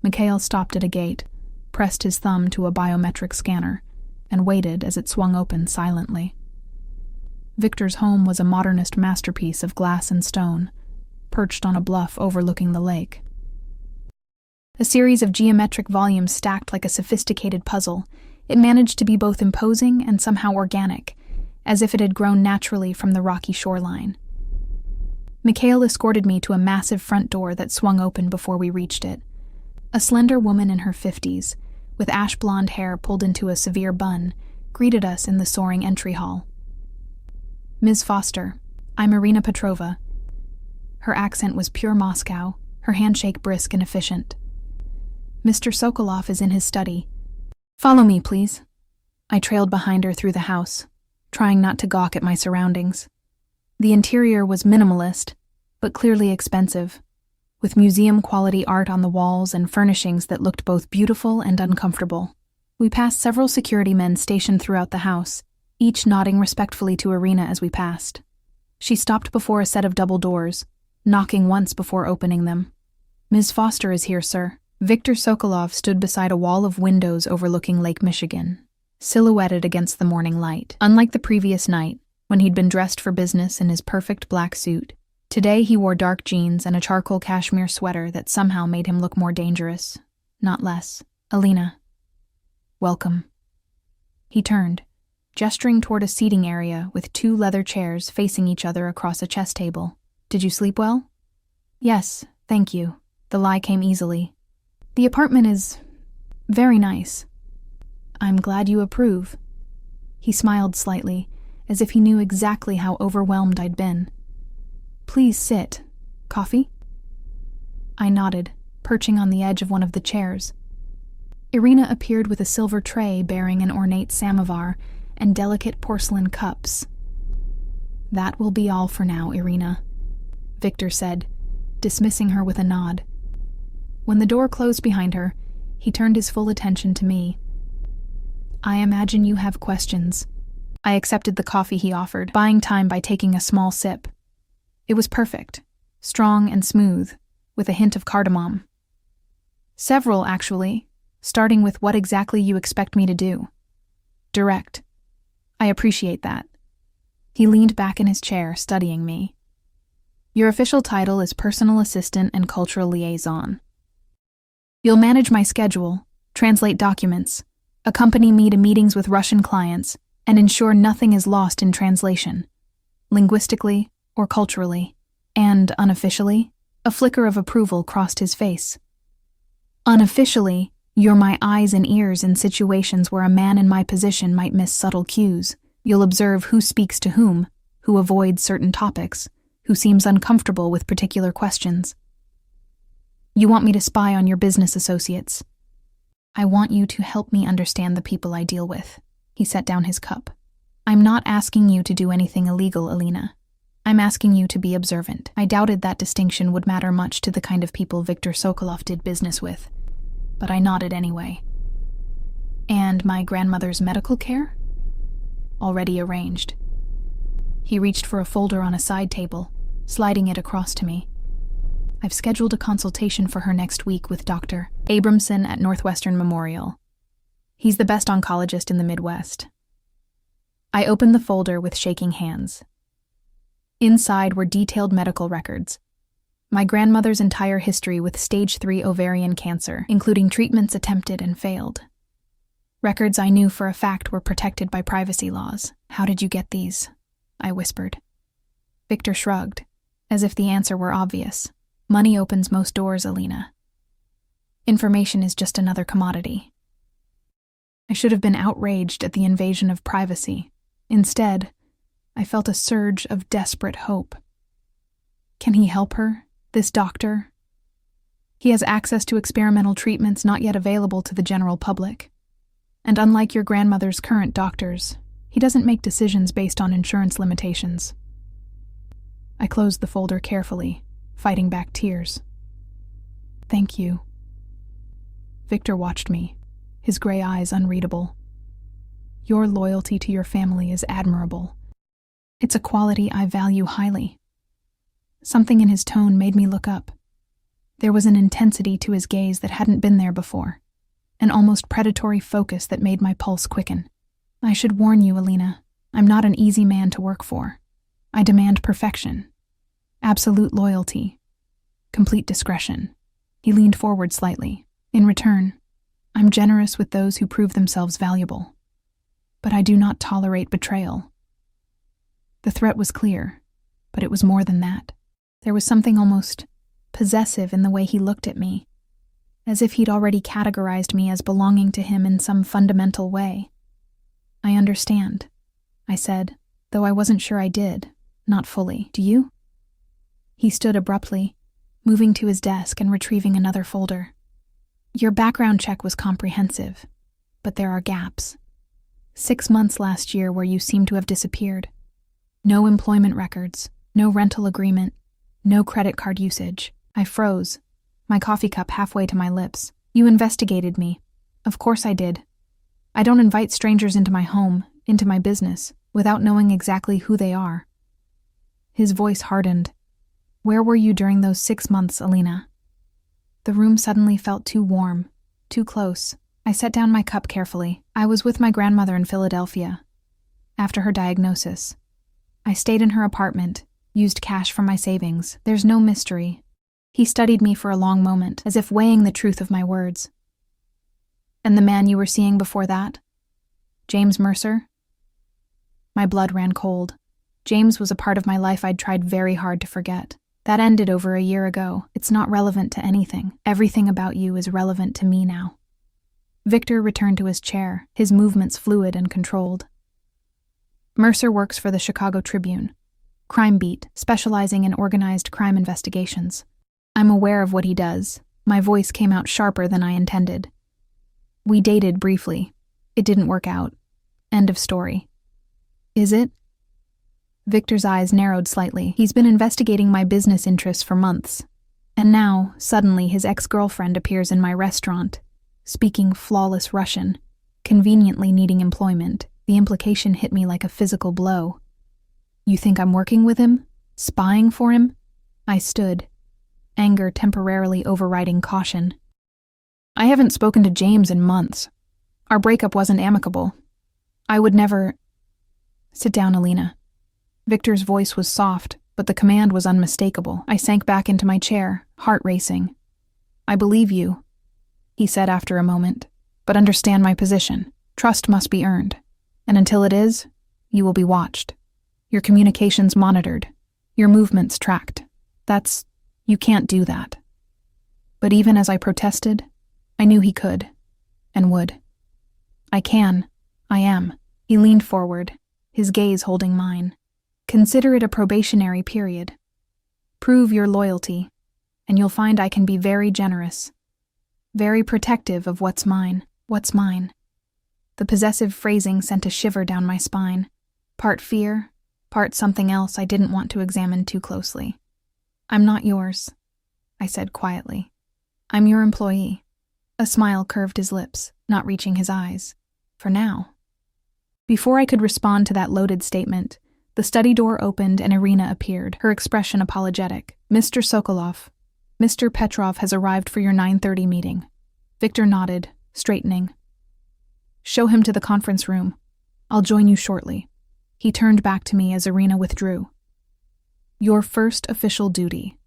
S1: Mikhail stopped at a gate, pressed his thumb to a biometric scanner, and waited as it swung open silently. Viktor's home was a modernist masterpiece of glass and stone, perched on a bluff overlooking the lake. A series of geometric volumes stacked like a sophisticated puzzle, it managed to be both imposing and somehow organic, as if it had grown naturally from the rocky shoreline. Mikhail escorted me to a massive front door that swung open before we reached it. A slender woman in her 50s, with ash blonde hair pulled into a severe bun, greeted us in the soaring entry hall. "Ms. Foster, I'm Irina Petrova." Her accent was pure Moscow, her handshake brisk and efficient. "Mr. Sokolov is in his study. Follow me, please." I trailed behind her through the house, trying not to gawk at my surroundings. The interior was minimalist, but clearly expensive, with museum-quality art on the walls and furnishings that looked both beautiful and uncomfortable. We passed several security men stationed throughout the house, each nodding respectfully to Irina as we passed. She stopped before a set of double doors, knocking once before opening them. "Ms. Foster is here, sir." Viktor Sokolov stood beside a wall of windows overlooking Lake Michigan, silhouetted against the morning light. Unlike the previous night, when he'd been dressed for business in his perfect black suit, today he wore dark jeans and a charcoal cashmere sweater that somehow made him look more dangerous, not less. "Alina, welcome." He turned, gesturing toward a seating area with 2 leather chairs facing each other across a chess table. "Did you sleep well?" "Yes, thank you." The lie came easily. "The apartment is very nice." "I'm glad you approve." He smiled slightly, as if he knew exactly how overwhelmed I'd been. "Please sit. Coffee? I nodded, perching on the edge of one of the chairs. Irina appeared with a silver tray bearing an ornate samovar and delicate porcelain cups. That will be all for now, Irina, Victor said, dismissing her with a nod. When the door closed behind her, he turned his full attention to me. I imagine you have questions. I accepted the coffee he offered, buying time by taking a small sip. It was perfect, strong and smooth, with a hint of cardamom. Several, actually, starting with what exactly you expect me to do. Direct. I appreciate that. He leaned back in his chair, studying me. Your official title is Personal Assistant and Cultural Liaison. You'll manage my schedule, translate documents, accompany me to meetings with Russian clients, and ensure nothing is lost in translation, linguistically or culturally. And unofficially, a flicker of approval crossed his face. Unofficially, you're my eyes and ears in situations where a man in my position might miss subtle cues. You'll observe who speaks to whom, who avoids certain topics, who seems uncomfortable with particular questions. You want me to spy on your business associates. I want you to help me understand the people I deal with. He set down his cup. I'm not asking you to do anything illegal, Alina. I'm asking you to be observant. I doubted that distinction would matter much to the kind of people Viktor Sokolov did business with, but I nodded anyway. And my grandmother's medical care? Already arranged. He reached for a folder on a side table, sliding it across to me. I've scheduled a consultation for her next week with Dr. Abramson at Northwestern Memorial. He's the best oncologist in the Midwest. I opened the folder with shaking hands. Inside were detailed medical records. My grandmother's entire history with stage 3 ovarian cancer, including treatments attempted and failed. Records I knew for a fact were protected by privacy laws. How did you get these? I whispered. Victor shrugged, as if the answer were obvious. Money opens most doors, Alina. Information is just another commodity. I should have been outraged at the invasion of privacy. Instead, I felt a surge of desperate hope. Can he help her, this doctor? He has access to experimental treatments not yet available to the general public. And unlike your grandmother's current doctors, he doesn't make decisions based on insurance limitations. I closed the folder carefully, fighting back tears. Thank you. Victor watched me, his gray eyes unreadable. Your loyalty to your family is admirable. It's a quality I value highly. Something in his tone made me look up. There was an intensity to his gaze that hadn't been there before, an almost predatory focus that made my pulse quicken. I should warn you, Alina, I'm not an easy man to work for. I demand perfection, absolute loyalty, complete discretion. He leaned forward slightly. In return, I'm generous with those who prove themselves valuable. But I do not tolerate betrayal. The threat was clear, but it was more than that. There was something almost possessive in the way he looked at me, as if he'd already categorized me as belonging to him in some fundamental way. I understand, I said, though I wasn't sure I did, not fully. Do you? He stood abruptly, moving to his desk and retrieving another folder. Your background check was comprehensive, but there are gaps. 6 months last year where you seem to have disappeared. No employment records, no rental agreement, no credit card usage. I froze, my coffee cup halfway to my lips. You investigated me. Of course I did. I don't invite strangers into my home, into my business, without knowing exactly who they are. His voice hardened. Where were you during those 6 months, Alina? The room suddenly felt too warm, too close. I set down my cup carefully. I was with my grandmother in Philadelphia. After her diagnosis, I stayed in her apartment, used cash from my savings. There's no mystery. He studied me for a long moment, as if weighing the truth of my words. And the man you were seeing before that? James Mercer? My blood ran cold. James was a part of my life I'd tried very hard to forget. That ended over a year ago. It's not relevant to anything. Everything about you is relevant to me now. Victor returned to his chair, his movements fluid and controlled. Mercer works for the Chicago Tribune. Crime Beat, specializing in organized crime investigations. I'm aware of what he does. My voice came out sharper than I intended. We dated briefly. It didn't work out. End of story. Is it? Victor's eyes narrowed slightly. He's been investigating my business interests for months. And now, suddenly, his ex-girlfriend appears in my restaurant, speaking flawless Russian, conveniently needing employment. The implication hit me like a physical blow. You think I'm working with him? Spying for him? I stood, anger temporarily overriding caution. I haven't spoken to James in months. Our breakup wasn't amicable. I would never... Sit down, Alina. Victor's voice was soft, but the command was unmistakable. I sank back into my chair, heart racing. I believe you, he said after a moment, but understand my position. Trust must be earned, and until it is, you will be watched. Your communications monitored, your movements tracked. You can't do that. But even as I protested, I knew he could, and would. I am. He leaned forward, his gaze holding mine. Consider it a probationary period. Prove your loyalty, and you'll find I can be very generous, very protective of what's mine. The possessive phrasing sent a shiver down my spine, part fear, part something else I didn't want to examine too closely. I'm not yours, I said quietly. I'm your employee. A smile curved his lips, not reaching his eyes. For now. Before I could respond to that loaded statement, the study door opened and Irina appeared, her expression apologetic. Mr. Sokolov, Mr. Petrov has arrived for your 9:30 meeting. Victor nodded, straightening. Show him to the conference room. I'll join you shortly. He turned back to me as Irina withdrew. Your first official duty.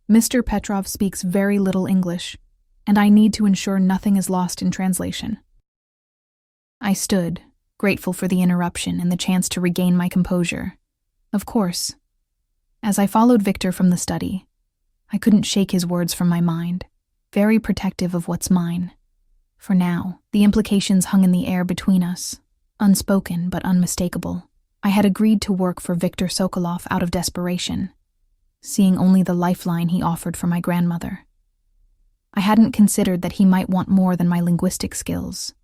S1: Mr. Petrov speaks very little English, and I need to ensure nothing is lost in translation. I stood, grateful for the interruption and the chance to regain my composure. Of course. As I followed Victor from the study, I couldn't shake his words from my mind, very protective of what's mine. For now, the implications hung in the air between us, unspoken but unmistakable. I had agreed to work for Victor Sokolov out of desperation, seeing only the lifeline he offered for my grandmother. I hadn't considered that he might want more than my linguistic skills,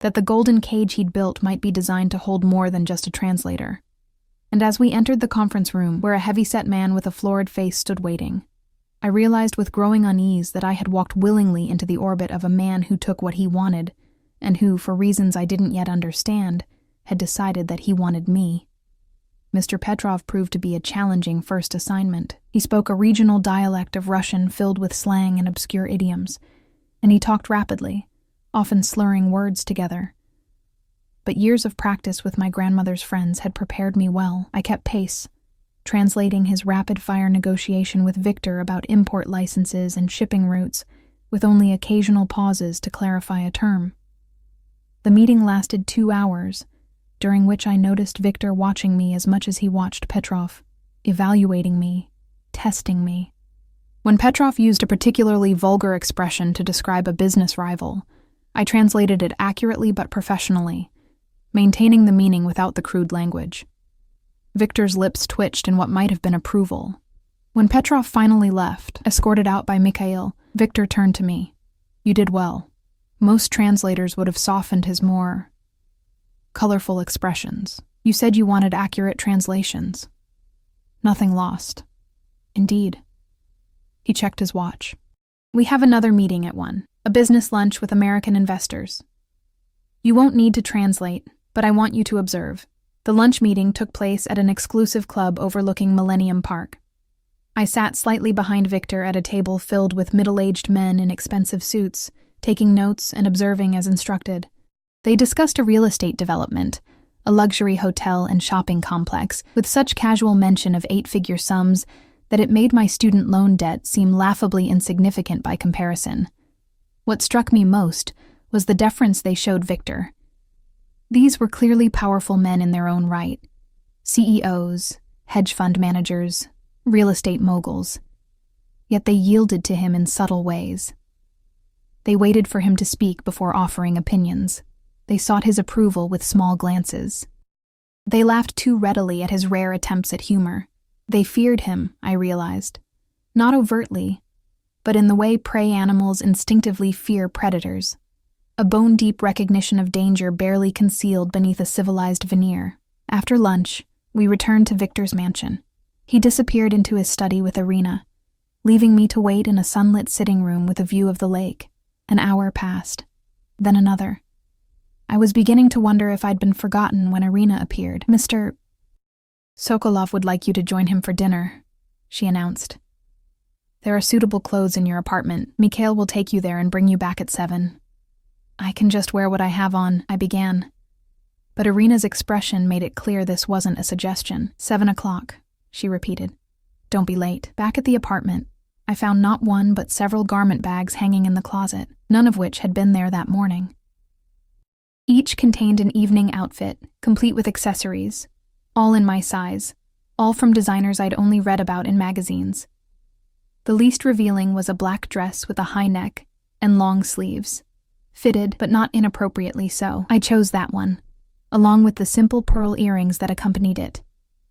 S1: that the golden cage he'd built might be designed to hold more than just a translator. And as we entered the conference room, where a heavy-set man with a florid face stood waiting, I realized with growing unease that I had walked willingly into the orbit of a man who took what he wanted, and who, for reasons I didn't yet understand, had decided that he wanted me. Mr. Petrov proved to be a challenging first assignment. He spoke a regional dialect of Russian filled with slang and obscure idioms, and he talked rapidly, often slurring words together. But years of practice with my grandmother's friends had prepared me well. I kept pace, translating his rapid-fire negotiation with Victor about import licenses and shipping routes, with only occasional pauses to clarify a term. The meeting lasted 2 hours, during which I noticed Victor watching me as much as he watched Petrov, evaluating me, testing me. When Petrov used a particularly vulgar expression to describe a business rival, I translated it accurately but professionally, maintaining the meaning without the crude language. Victor's lips twitched in what might have been approval. When Petrov finally left, escorted out by Mikhail, Victor turned to me. You did well. Most translators would have softened his more colorful expressions. You said you wanted accurate translations. Nothing lost. Indeed. He checked his watch. We have another meeting at 1, a business lunch with American investors. You won't need to translate, but I want you to observe. The lunch meeting took place at an exclusive club overlooking Millennium Park. I sat slightly behind Victor at a table filled with middle-aged men in expensive suits, taking notes and observing as instructed. They discussed a real estate development, a luxury hotel and shopping complex, with such casual mention of 8-figure sums that it made my student loan debt seem laughably insignificant by comparison. What struck me most was the deference they showed Victor. These were clearly powerful men in their own right. CEOs, hedge fund managers, real estate moguls. Yet they yielded to him in subtle ways. They waited for him to speak before offering opinions. They sought his approval with small glances. They laughed too readily at his rare attempts at humor. They feared him, I realized. Not overtly, but in the way prey animals instinctively fear predators. A bone-deep recognition of danger barely concealed beneath a civilized veneer. After lunch, we returned to Victor's mansion. He disappeared into his study with Irina, leaving me to wait in a sunlit sitting room with a view of the lake. An hour passed, then another. I was beginning to wonder if I'd been forgotten when Irina appeared. Mr. Sokolov would like you to join him for dinner, she announced. There are suitable clothes in your apartment. Mikhail will take you there and bring you back at 7. I can just wear what I have on, I began. But Irina's expression made it clear this wasn't a suggestion. 7 o'clock, she repeated. Don't be late. Back at the apartment, I found not one but several garment bags hanging in the closet, none of which had been there that morning. Each contained an evening outfit, complete with accessories, all in my size, all from designers I'd only read about in magazines. The least revealing was a black dress with a high neck and long sleeves. Fitted, but not inappropriately so. I chose that one, along with the simple pearl earrings that accompanied it.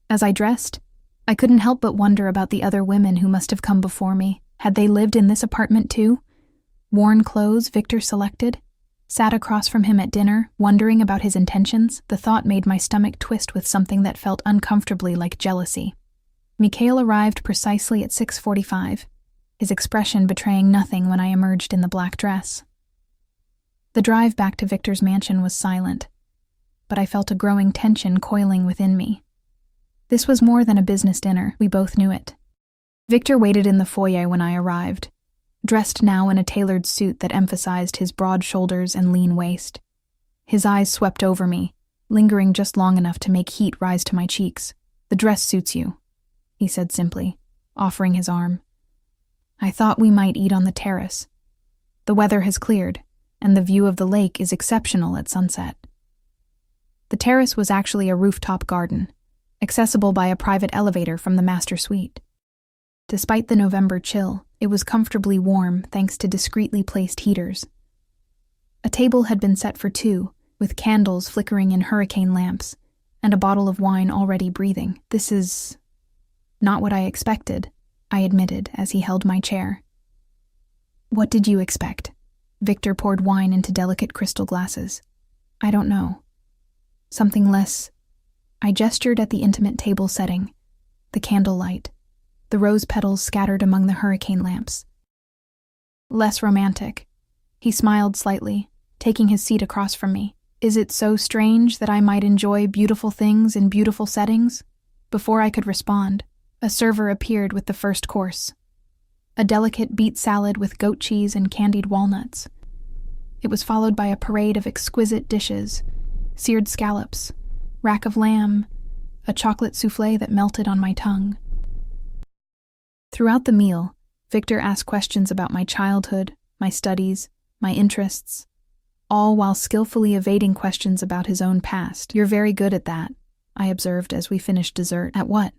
S1: As I dressed, I couldn't help but wonder about the other women who must have come before me. Had they lived in this apartment too? Worn clothes Victor selected? Sat across from him at dinner, wondering about his intentions? The thought made my stomach twist with something that felt uncomfortably like jealousy. Mikhail arrived precisely at 6:45, his expression betraying nothing when I emerged in the black dress. The drive back to Victor's mansion was silent, but I felt a growing tension coiling within me. This was more than a business dinner, we both knew it. Victor waited in the foyer when I arrived, dressed now in a tailored suit that emphasized his broad shoulders and lean waist. His eyes swept over me, lingering just long enough to make heat rise to my cheeks. "The dress suits you," he said simply, offering his arm. "I thought we might eat on the terrace. The weather has cleared, and the view of the lake is exceptional at sunset." The terrace was actually a rooftop garden, accessible by a private elevator from the master suite. Despite the November chill, it was comfortably warm thanks to discreetly placed heaters. A table had been set for 2, with candles flickering in hurricane lamps, and a bottle of wine already breathing. "This is not what I expected," I admitted as he held my chair. "What did you expect?" Victor poured wine into delicate crystal glasses. "I don't know. Something less." I gestured at the intimate table setting, the candlelight, the rose petals scattered among the hurricane lamps. "Less romantic." He smiled slightly, taking his seat across from me. "Is it so strange that I might enjoy beautiful things in beautiful settings?" Before I could respond, a server appeared with the first course, a delicate beet salad with goat cheese and candied walnuts. It was followed by a parade of exquisite dishes, seared scallops, rack of lamb, a chocolate soufflé that melted on my tongue. Throughout the meal, Victor asked questions about my childhood, my studies, my interests, all while skillfully evading questions about his own past. "You're very good at that," I observed as we finished dessert. "At what?"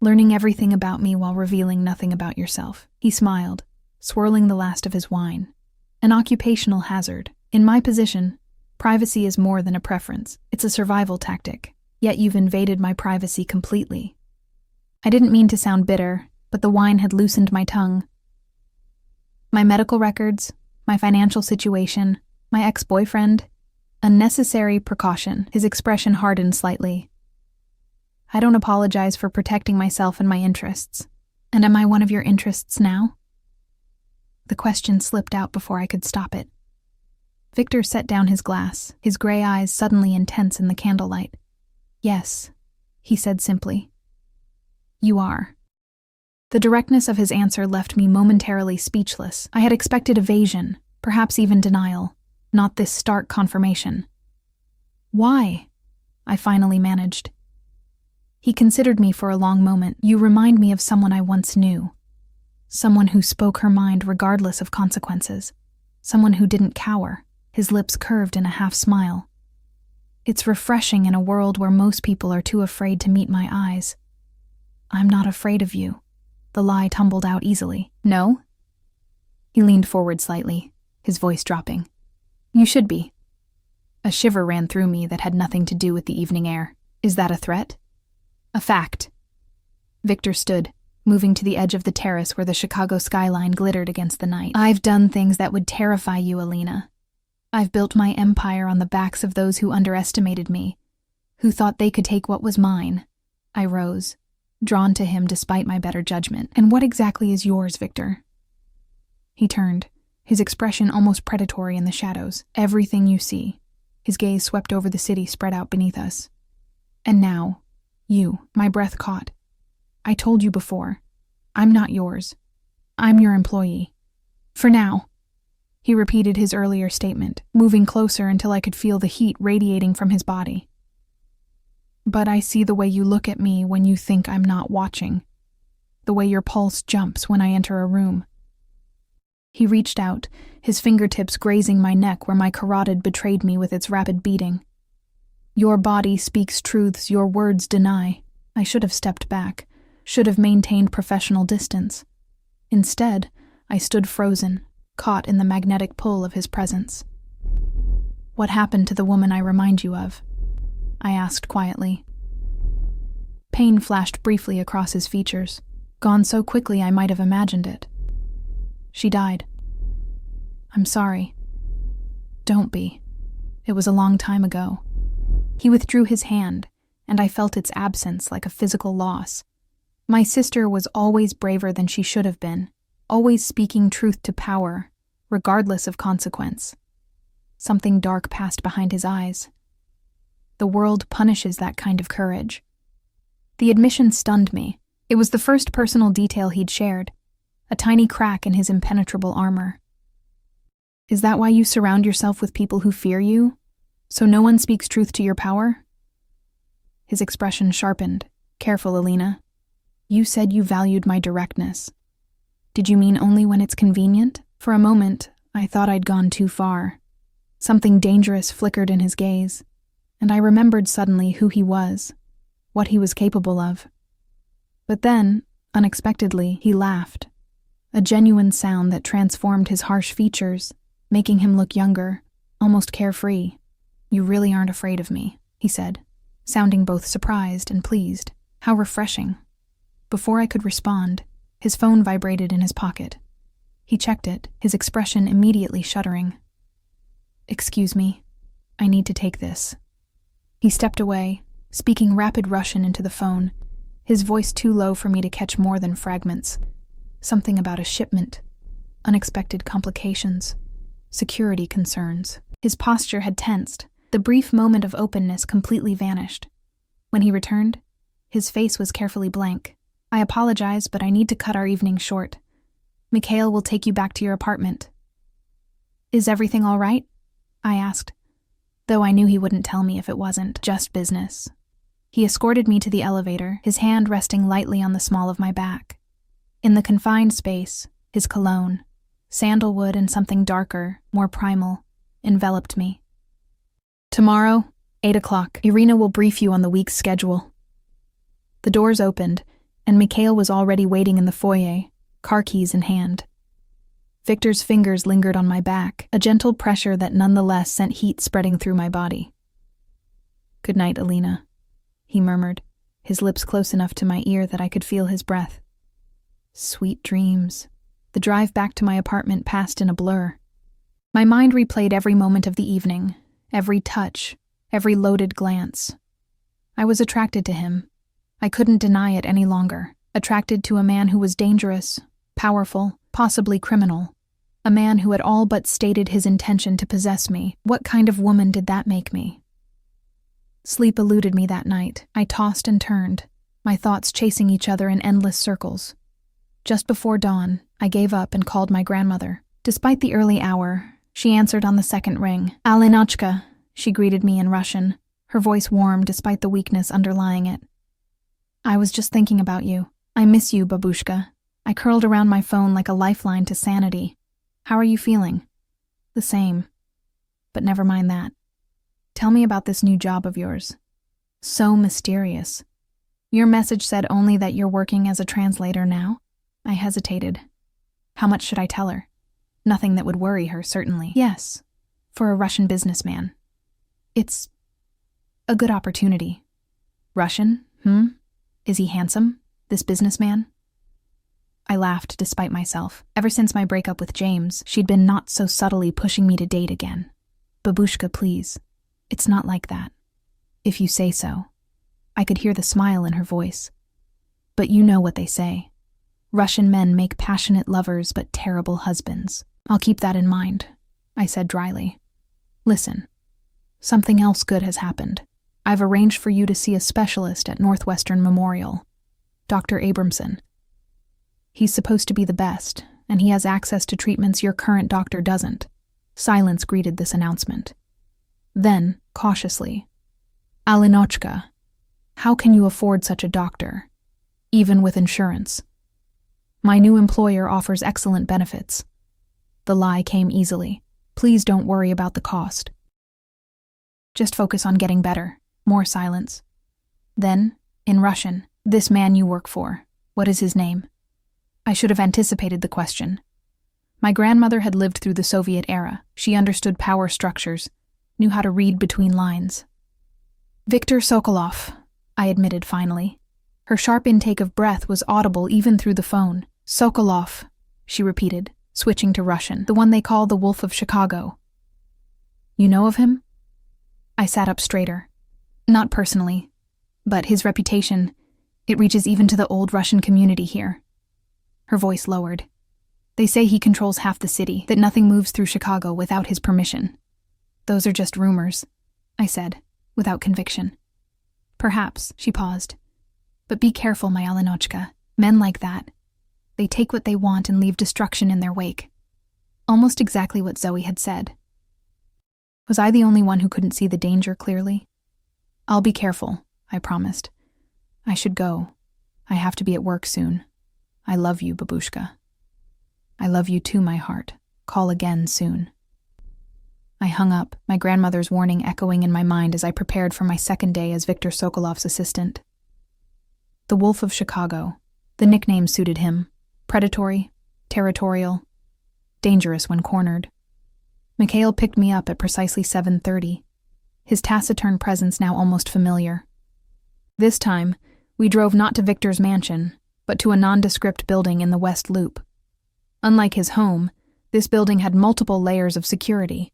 S1: "Learning everything about me while revealing nothing about yourself." He smiled, swirling the last of his wine. "An occupational hazard. In my position, privacy is more than a preference. It's a survival tactic. Yet you've invaded my privacy completely." I didn't mean to sound bitter, but the wine had loosened my tongue. My medical records, my financial situation, my ex-boyfriend, a necessary precaution. His expression hardened slightly. "I don't apologize for protecting myself and my interests. And am I one of your interests now?" The question slipped out before I could stop it. Victor set down his glass, his gray eyes suddenly intense in the candlelight. "Yes," he said simply. "You are." The directness of his answer left me momentarily speechless. I had expected evasion, perhaps even denial, not this stark confirmation. "Why?" I finally managed. He considered me for a long moment. "You remind me of someone I once knew. Someone who spoke her mind regardless of consequences. Someone who didn't cower." His lips curved in a half-smile. "It's refreshing in a world where most people are too afraid to meet my eyes." "I'm not afraid of you." The lie tumbled out easily. "No?" He leaned forward slightly, his voice dropping. "You should be." A shiver ran through me that had nothing to do with the evening air. Is that a threat? A fact. Victor stood, moving to the edge of the terrace where the Chicago skyline glittered against the night. I've done things that would terrify you, Alina. I've built my empire on the backs of those who underestimated me, who thought they could take what was mine. I rose, drawn to him despite my better judgment. And what exactly is yours, Victor? He turned, his expression almost predatory in the shadows. Everything you see. His gaze swept over the city spread out beneath us. And now, you, my breath caught. I told you before, I'm not yours. I'm your employee. For now. He repeated his earlier statement, moving closer until I could feel the heat radiating from his body. But I see the way you look at me when you think I'm not watching. The way your pulse jumps when I enter a room. He reached out, his fingertips grazing my neck where my carotid betrayed me with its rapid beating. Your body speaks truths your words deny. I should have stepped back, should have maintained professional distance. Instead, I stood frozen, caught in the magnetic pull of his presence. What happened to the woman I remind you of? I asked quietly. Pain flashed briefly across his features, gone so quickly I might have imagined it. She died. I'm sorry. Don't be. It was a long time ago. He withdrew his hand, and I felt its absence like a physical loss. My sister was always braver than she should have been, always speaking truth to power, regardless of consequence. Something dark passed behind his eyes. The world punishes that kind of courage. The admission stunned me. It was the first personal detail he'd shared, a tiny crack in his impenetrable armor. Is that why you surround yourself with people who fear you? So no one speaks truth to your power? His expression sharpened. Careful, Alina. You said you valued my directness. Did you mean only when it's convenient? For a moment, I thought I'd gone too far. Something dangerous flickered in his gaze, and I remembered suddenly who he was, what he was capable of. But then, unexpectedly, he laughed. A genuine sound that transformed his harsh features, making him look younger, almost carefree. You really aren't afraid of me, he said, sounding both surprised and pleased. How refreshing. Before I could respond, his phone vibrated in his pocket. He checked it, his expression immediately shuddering. Excuse me, I need to take this. He stepped away, speaking rapid Russian into the phone, his voice too low for me to catch more than fragments. Something about a shipment, unexpected complications, security concerns. His posture had tensed. The brief moment of openness completely vanished. When he returned, his face was carefully blank. I apologize, but I need to cut our evening short. Mikhail will take you back to your apartment. Is everything all right? I asked, though I knew he wouldn't tell me if it wasn't just business. He escorted me to the elevator, his hand resting lightly on the small of my back. In the confined space, his cologne, sandalwood and something darker, more primal, enveloped me. Tomorrow, 8 o'clock, Irina will brief you on the week's schedule. The doors opened, and Mikhail was already waiting in the foyer, car keys in hand. Victor's fingers lingered on my back, a gentle pressure that nonetheless sent heat spreading through my body. Good night, Alina, he murmured, his lips close enough to my ear that I could feel his breath. Sweet dreams. The drive back to my apartment passed in a blur. My mind replayed every moment of the evening, every touch, every loaded glance. I was attracted to him. I couldn't deny it any longer. Attracted to a man who was dangerous, powerful, possibly criminal. A man who had all but stated his intention to possess me. What kind of woman did that make me? Sleep eluded me that night. I tossed and turned, my thoughts chasing each other in endless circles. Just before dawn, I gave up and called my grandmother. Despite the early hour, she answered on the second ring. Alinachka, she greeted me in Russian, her voice warm despite the weakness underlying it. I was just thinking about you. I miss you, babushka. I curled around my phone like a lifeline to sanity. How are you feeling? The same. But never mind that. Tell me about this new job of yours. So mysterious. Your message said only that you're working as a translator now? I hesitated. How much should I tell her? Nothing that would worry her, certainly. Yes, for a Russian businessman. It's a good opportunity. Russian? Is he handsome, this businessman? I laughed despite myself. Ever since my breakup with James, she'd been not so subtly pushing me to date again. Babushka, please. It's not like that. If you say so. I could hear the smile in her voice. But you know what they say. Russian men make passionate lovers but terrible husbands. I'll keep that in mind, I said dryly. Listen, something else good has happened. I've arranged for you to see a specialist at Northwestern Memorial, Dr. Abramson. He's supposed to be the best, and he has access to treatments your current doctor doesn't. Silence greeted this announcement. Then, cautiously, Alinochka, how can you afford such a doctor, even with insurance? My new employer offers excellent benefits. The lie came easily. Please don't worry about the cost. Just focus on getting better. More silence. Then, in Russian, this man you work for, what is his name? I should have anticipated the question. My grandmother had lived through the Soviet era. She understood power structures, knew how to read between lines. Viktor Sokolov, I admitted finally. Her sharp intake of breath was audible even through the phone. Sokolov, she repeated, switching to Russian, the one they call the Wolf of Chicago. You know of him? I sat up straighter. Not personally, but his reputation, it reaches even to the old Russian community here. Her voice lowered. They say he controls half the city, that nothing moves through Chicago without his permission. Those are just rumors, I said, without conviction. Perhaps, she paused. But be careful, my Alinochka. Men like that. They take what they want and leave destruction in their wake. Almost exactly what Zoe had said. Was I the only one who couldn't see the danger clearly? I'll be careful, I promised. I should go. I have to be at work soon. I love you, Babushka. I love you too, my heart. Call again soon. I hung up, my grandmother's warning echoing in my mind as I prepared for my second day as Viktor Sokolov's assistant. The Wolf of Chicago. The nickname suited him. Predatory, territorial, dangerous when cornered. Mikhail picked me up at precisely 7:30. His taciturn presence now almost familiar. This time, we drove not to Victor's mansion, but to a nondescript building in the West Loop. Unlike his home, this building had multiple layers of security.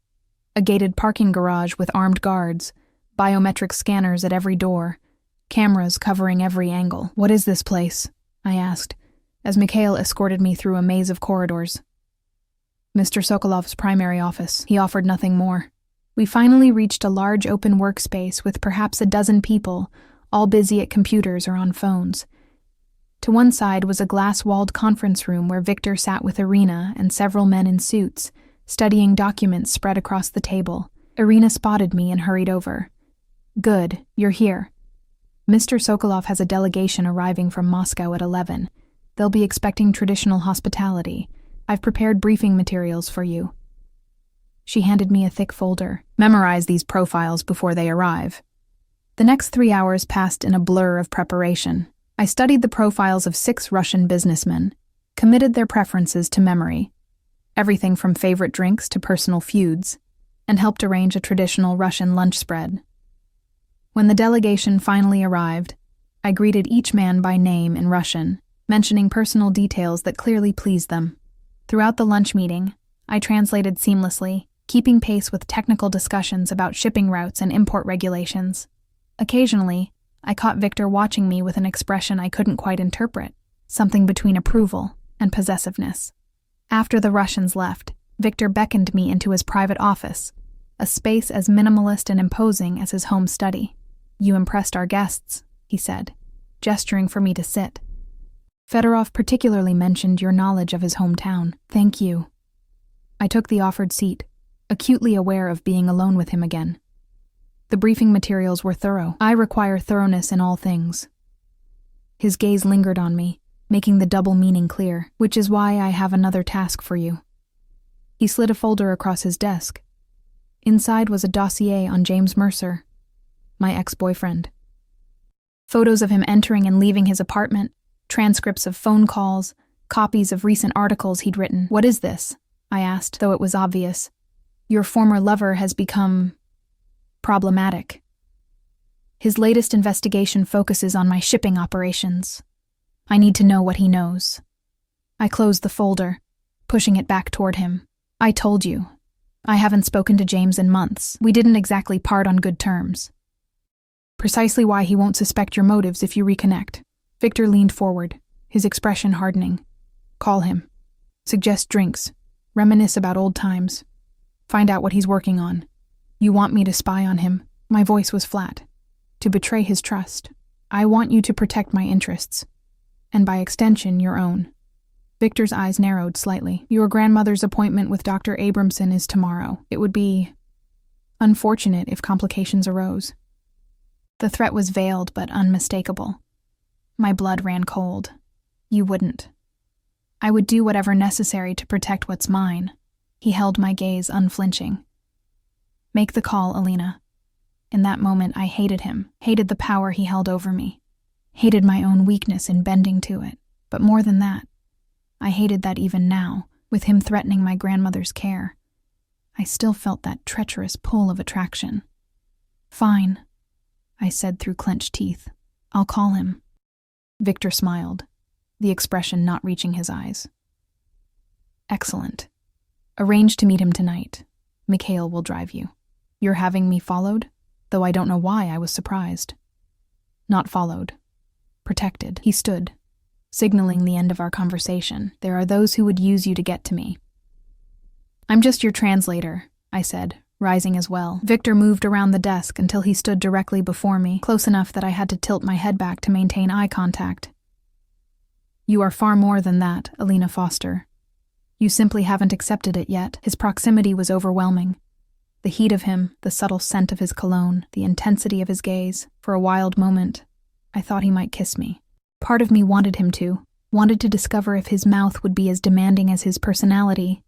S1: A gated parking garage with armed guards, biometric scanners at every door, cameras covering every angle. What is this place? I asked, as Mikhail escorted me through a maze of corridors. Mr. Sokolov's primary office. He offered nothing more. We finally reached a large open workspace with perhaps a dozen people, all busy at computers or on phones. To one side was a glass-walled conference room where Victor sat with Irina and several men in suits, studying documents spread across the table. Irina spotted me and hurried over. Good, you're here. Mr. Sokolov has a delegation arriving from Moscow at 11. They'll be expecting traditional hospitality. I've prepared briefing materials for you. She handed me a thick folder. Memorize these profiles before they arrive. The next 3 hours passed in a blur of preparation. I studied the profiles of 6 Russian businessmen, committed their preferences to memory, everything from favorite drinks to personal feuds, and helped arrange a traditional Russian lunch spread. When the delegation finally arrived, I greeted each man by name in Russian, mentioning personal details that clearly pleased them. Throughout the lunch meeting, I translated seamlessly, keeping pace with technical discussions about shipping routes and import regulations. Occasionally, I caught Victor watching me with an expression I couldn't quite interpret, something between approval and possessiveness. After the Russians left, Victor beckoned me into his private office, a space as minimalist and imposing as his home study. You impressed our guests, he said, gesturing for me to sit. Fedorov particularly mentioned your knowledge of his hometown. Thank you. I took the offered seat, acutely aware of being alone with him again. The briefing materials were thorough. I require thoroughness in all things. His gaze lingered on me, making the double meaning clear, which is why I have another task for you. He slid a folder across his desk. Inside was a dossier on James Mercer, my ex-boyfriend. Photos of him entering and leaving his apartment, transcripts of phone calls, copies of recent articles he'd written. What is this? I asked, though it was obvious. Your former lover has become problematic. His latest investigation focuses on my shipping operations. I need to know what he knows. I closed the folder, pushing it back toward him. I told you. I haven't spoken to James in months. We didn't exactly part on good terms. Precisely why he won't suspect your motives if you reconnect. Victor leaned forward, his expression hardening. Call him. Suggest drinks. Reminisce about old times. Find out what he's working on. You want me to spy on him? My voice was flat. To betray his trust. I want you to protect my interests. And by extension, your own. Victor's eyes narrowed slightly. Your grandmother's appointment with Dr. Abramson is tomorrow. It would be unfortunate if complications arose. The threat was veiled but unmistakable. My blood ran cold. You wouldn't. I would do whatever necessary to protect what's mine. He held my gaze unflinching. Make the call, Alina. In that moment, I hated him, hated the power he held over me, hated my own weakness in bending to it. But more than that, I hated that even now, with him threatening my grandmother's care, I still felt that treacherous pull of attraction. Fine, I said through clenched teeth. I'll call him. Victor smiled, the expression not reaching his eyes. Excellent. Arrange to meet him tonight. Mikhail will drive you. You're having me followed? Though I don't know why I was surprised. Not followed. Protected. He stood, signaling the end of our conversation. There are those who would use you to get to me. I'm just your translator, I said, rising as well. Victor moved around the desk until he stood directly before me, close enough that I had to tilt my head back to maintain eye contact. You are far more than that, Alina Foster. You simply haven't accepted it yet. His proximity was overwhelming. The heat of him, the subtle scent of his cologne, the intensity of his gaze. For a wild moment, I thought he might kiss me. Part of me wanted him to, wanted to discover if his mouth would be as demanding as his personality,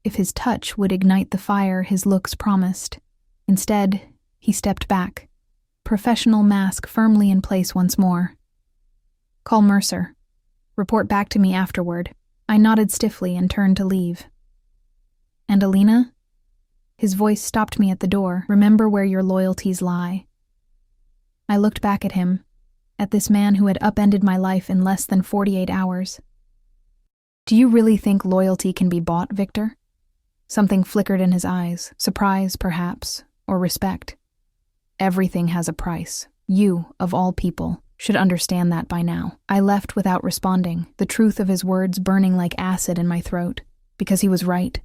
S1: if his touch would ignite the fire his looks promised. Instead, he stepped back, professional mask firmly in place once more. Call Mercer. Report back to me afterward. I nodded stiffly and turned to leave. And Alina? His voice stopped me at the door. Remember where your loyalties lie. I looked back at him, at this man who had upended my life in less than 48 hours. Do you really think loyalty can be bought, Victor? Something flickered in his eyes, surprise, perhaps, or respect. Everything has a price. You, of all people, should understand that by now. I left without responding, the truth of his words burning like acid in my throat, because he was right.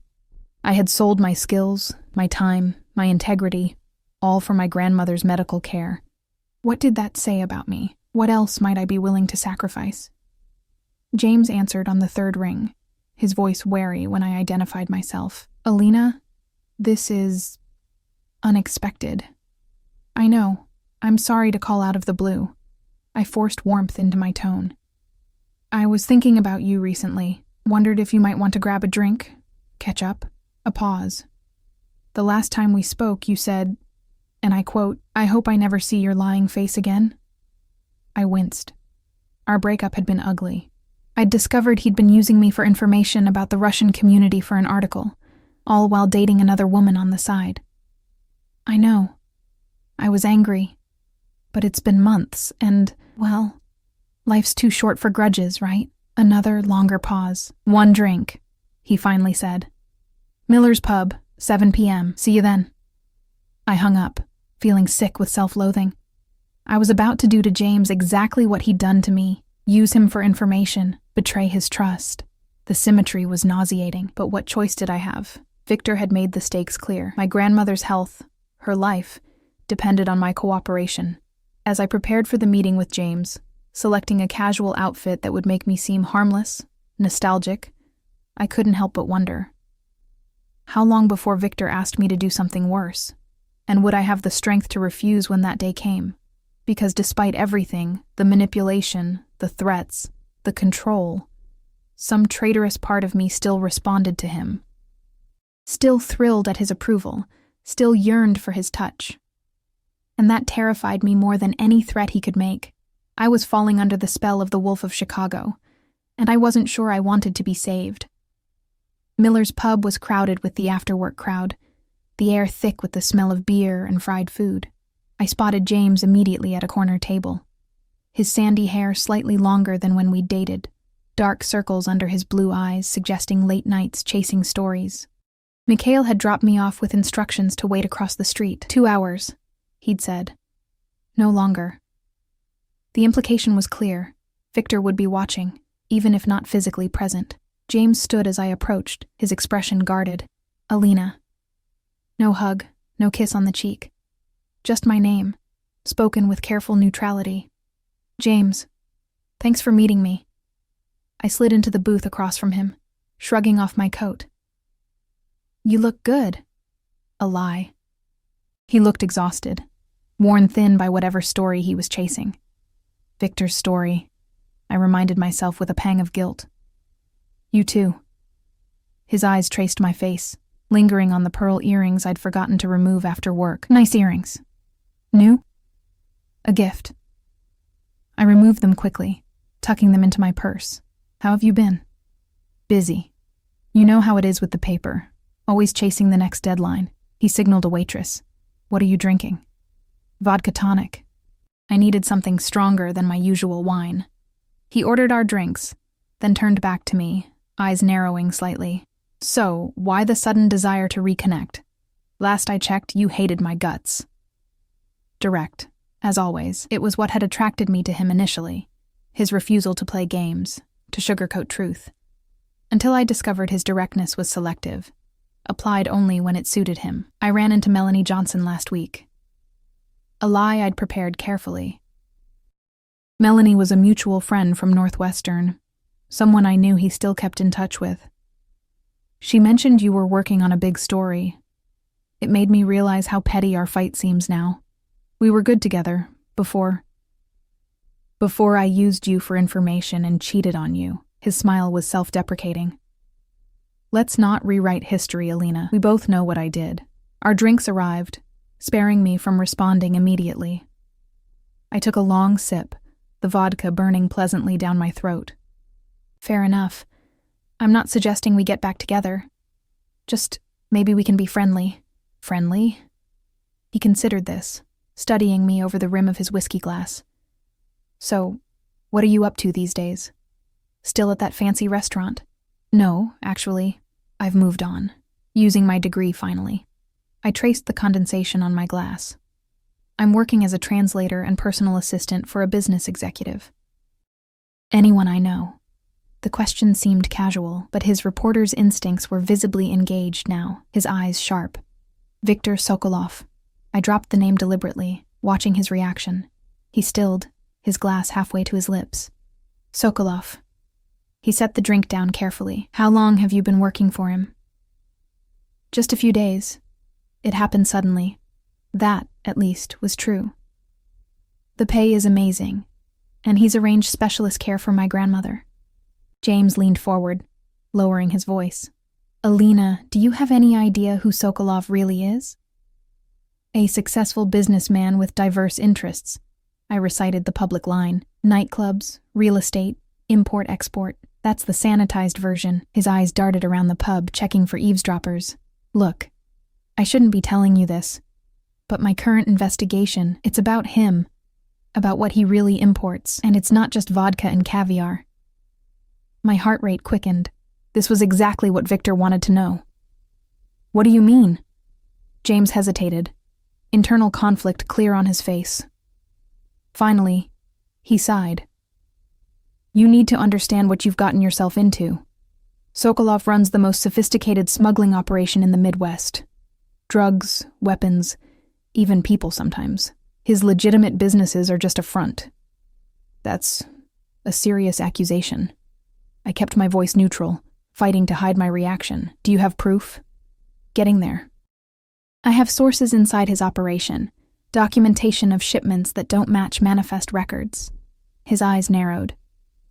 S1: I had sold my skills, my time, my integrity, all for my grandmother's medical care. What did that say about me? What else might I be willing to sacrifice? James answered on the third ring, his voice wary when I identified myself. Alina, this is unexpected. I know. I'm sorry to call out of the blue. I forced warmth into my tone. I was thinking about you recently. Wondered if you might want to grab a drink, catch up. A pause. The last time we spoke, you said, and I quote, I hope I never see your lying face again. I winced. Our breakup had been ugly. I'd discovered he'd been using me for information about the Russian community for an article, all while dating another woman on the side. I know. I was angry. But it's been months, and, well, life's too short for grudges, right? Another longer pause. One drink, he finally said. Miller's Pub, 7 p.m. See you then. I hung up, feeling sick with self-loathing. I was about to do to James exactly what he'd done to me, use him for information, betray his trust. The symmetry was nauseating, but what choice did I have? Victor had made the stakes clear. My grandmother's health, her life, depended on my cooperation. As I prepared for the meeting with James, selecting a casual outfit that would make me seem harmless, nostalgic, I couldn't help but wonder. How long before Victor asked me to do something worse? And would I have the strength to refuse when that day came? Because despite everything, the manipulation, the threats, the control, some traitorous part of me still responded to him. Still thrilled at his approval, still yearned for his touch. And that terrified me more than any threat he could make. I was falling under the spell of the Wolf of Chicago, and I wasn't sure I wanted to be saved. Miller's Pub was crowded with the after-work crowd, the air thick with the smell of beer and fried food. I spotted James immediately at a corner table. His sandy hair slightly longer than when we'd dated, dark circles under his blue eyes suggesting late nights chasing stories. Mikhail had dropped me off with instructions to wait across the street. 2 hours, he'd said. No longer. The implication was clear. Victor would be watching, even if not physically present. James stood as I approached, his expression guarded. Alina. No hug, no kiss on the cheek. Just my name, spoken with careful neutrality. James, thanks for meeting me. I slid into the booth across from him, shrugging off my coat. You look good. A lie. He looked exhausted, worn thin by whatever story he was chasing. Victor's story, I reminded myself with a pang of guilt. You too. His eyes traced my face, lingering on the pearl earrings I'd forgotten to remove after work. Nice earrings. New? A gift. I removed them quickly, tucking them into my purse. How have you been? Busy. You know how it is with the paper, always chasing the next deadline. He signaled a waitress. What are you drinking? Vodka tonic. I needed something stronger than my usual wine. He ordered our drinks, then turned back to me, eyes narrowing slightly. So, why the sudden desire to reconnect? Last I checked, you hated my guts. Direct. As always, it was what had attracted me to him initially. His refusal to play games, to sugarcoat truth. Until I discovered his directness was selective, applied only when it suited him. I ran into Melanie Johnson last week. A lie I'd prepared carefully. Melanie was a mutual friend from Northwestern, someone I knew he still kept in touch with. She mentioned you were working on a big story. It made me realize how petty our fight seems now. We were good together, before I used you for information and cheated on you. His smile was self-deprecating. Let's not rewrite history, Alina. We both know what I did. Our drinks arrived, sparing me from responding immediately. I took a long sip, the vodka burning pleasantly down my throat. Fair enough. I'm not suggesting we get back together. Just maybe we can be friendly. Friendly? He considered this, studying me over the rim of his whiskey glass. So, what are you up to these days? Still at that fancy restaurant? No, actually, I've moved on, using my degree finally. I traced the condensation on my glass. I'm working as a translator and personal assistant for a business executive. Anyone I know. The question seemed casual, but his reporter's instincts were visibly engaged now, his eyes sharp. Viktor Sokolov. I dropped the name deliberately, watching his reaction. He stilled, his glass halfway to his lips. Sokolov. He set the drink down carefully. How long have you been working for him? Just a few days. It happened suddenly. That, at least, was true. The pay is amazing, and he's arranged specialist care for my grandmother. James leaned forward, lowering his voice. Alina, do you have any idea who Sokolov really is? A successful businessman with diverse interests. I recited the public line. Nightclubs, real estate, import-export. That's the sanitized version. His eyes darted around the pub, checking for eavesdroppers. Look, I shouldn't be telling you this, but my current investigation, it's about him, about what he really imports, and it's not just vodka and caviar. My heart rate quickened. This was exactly what Victor wanted to know. What do you mean? James hesitated, internal conflict clear on his face. Finally, he sighed. You need to understand what you've gotten yourself into. Sokolov runs the most sophisticated smuggling operation in the Midwest. Drugs, weapons, even people sometimes. His legitimate businesses are just a front. That's a serious accusation. I kept my voice neutral, fighting to hide my reaction. Do you have proof? Getting there. I have sources inside his operation, documentation of shipments that don't match manifest records. His eyes narrowed.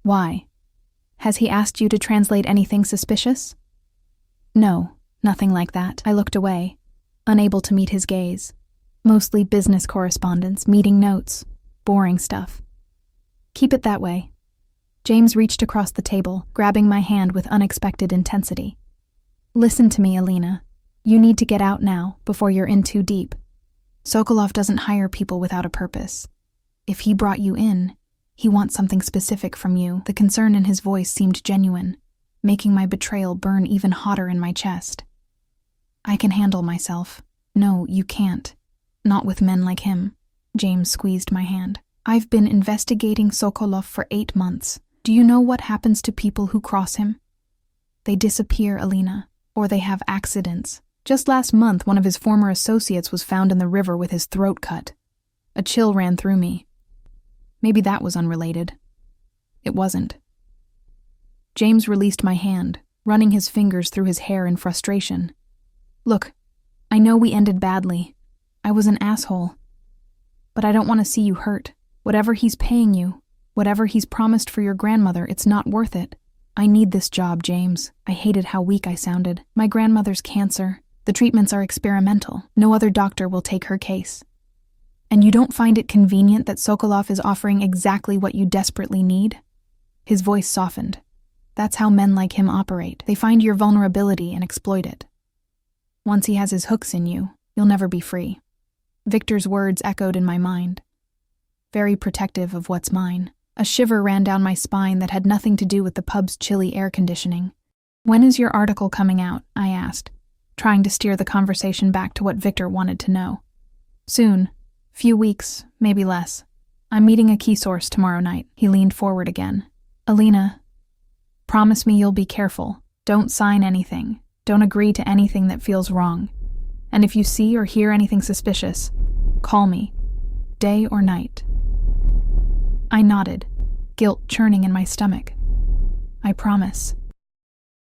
S1: Why? Has he asked you to translate anything suspicious? No, nothing like that. I looked away, unable to meet his gaze. Mostly business correspondence, meeting notes, boring stuff. Keep it that way. James reached across the table, grabbing my hand with unexpected intensity. Listen to me, Alina. You need to get out now, before you're in too deep. Sokolov doesn't hire people without a purpose. If he brought you in, he wants something specific from you. The concern in his voice seemed genuine, making my betrayal burn even hotter in my chest. I can handle myself. No, you can't. Not with men like him. James squeezed my hand. I've been investigating Sokolov for 8 months. Do you know what happens to people who cross him? They disappear, Alina, or they have accidents. Just last month, one of his former associates was found in the river with his throat cut. A chill ran through me. Maybe that was unrelated. It wasn't. James released my hand, running his fingers through his hair in frustration. Look, I know we ended badly. I was an asshole. But I don't want to see you hurt. Whatever he's paying you, whatever he's promised for your grandmother, it's not worth it. I need this job, James. I hated how weak I sounded. My grandmother's cancer. The treatments are experimental. No other doctor will take her case. And you don't find it convenient that Sokolov is offering exactly what you desperately need? His voice softened. That's how men like him operate. They find your vulnerability and exploit it. Once he has his hooks in you, you'll never be free. Victor's words echoed in my mind. Very protective of what's mine. A shiver ran down my spine that had nothing to do with the pub's chilly air conditioning. When is your article coming out? I asked, trying to steer the conversation back to what Victor wanted to know. Soon. Few weeks, maybe less. I'm meeting a key source tomorrow night. He leaned forward again. Alina, promise me you'll be careful. Don't sign anything. Don't agree to anything that feels wrong. And if you see or hear anything suspicious, call me, day or night. I nodded, guilt churning in my stomach. I promise.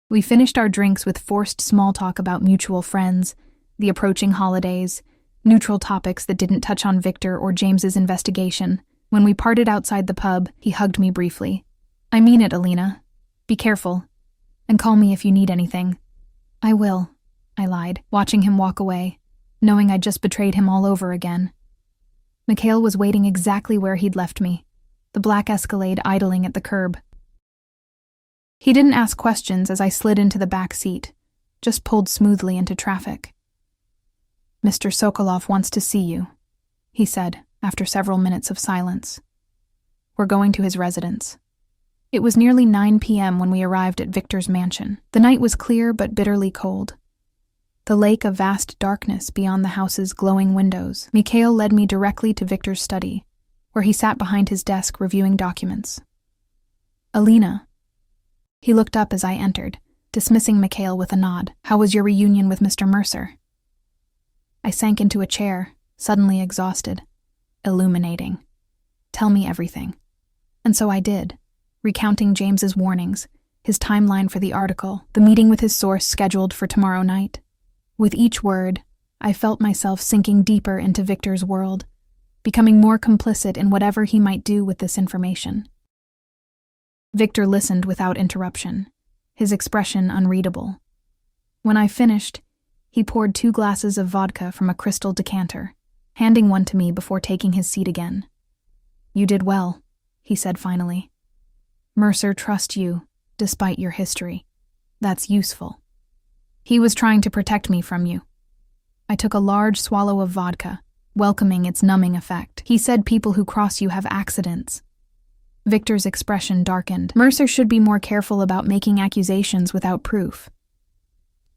S1: We finished our drinks with forced small talk about mutual friends, the approaching holidays, neutral topics that didn't touch on Victor or James's investigation. When we parted outside the pub, he hugged me briefly. I mean it, Alina. Be careful. And call me if you need anything. I will, I lied, watching him walk away, knowing I'd just betrayed him all over again. Mikhail was waiting exactly where he'd left me, the black Escalade idling at the curb. He didn't ask questions as I slid into the back seat, just pulled smoothly into traffic. Mr. Sokolov wants to see you, he said, after several minutes of silence. We're going to his residence. It was nearly 9 p.m. when we arrived at Victor's mansion. The night was clear but bitterly cold. The lake a vast darkness beyond the house's glowing windows. Mikhail led me directly to Victor's study, where he sat behind his desk reviewing documents. Alina. He looked up as I entered, dismissing Mikhail with a nod. How was your reunion with Mr. Mercer? I sank into a chair, suddenly exhausted. Illuminating. Tell me everything. And so I did, recounting James's warnings, his timeline for the article, the meeting with his source scheduled for tomorrow night. With each word, I felt myself sinking deeper into Victor's world, becoming more complicit in whatever he might do with this information. Victor listened without interruption, his expression unreadable. When I finished, he poured 2 glasses of vodka from a crystal decanter, handing one to me before taking his seat again. You did well, he said finally. Mercer trusts you, despite your history. That's useful. He was trying to protect me from you. I took a large swallow of vodka, welcoming its numbing effect. He said people who cross you have accidents. Victor's expression darkened. Mercer should be more careful about making accusations without proof.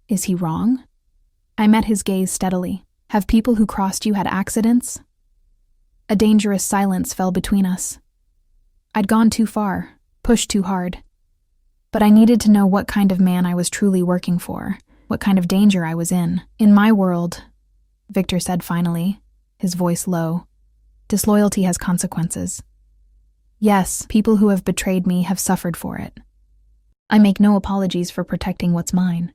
S1: Is he wrong? I met his gaze steadily. Have people who crossed you had accidents? A dangerous silence fell between us. I'd gone too far, pushed too hard. But I needed to know what kind of man I was truly working for, what kind of danger I was in. In my world, Victor said finally, his voice low, disloyalty has consequences. Yes, people who have betrayed me have suffered for it. I make no apologies for protecting what's mine.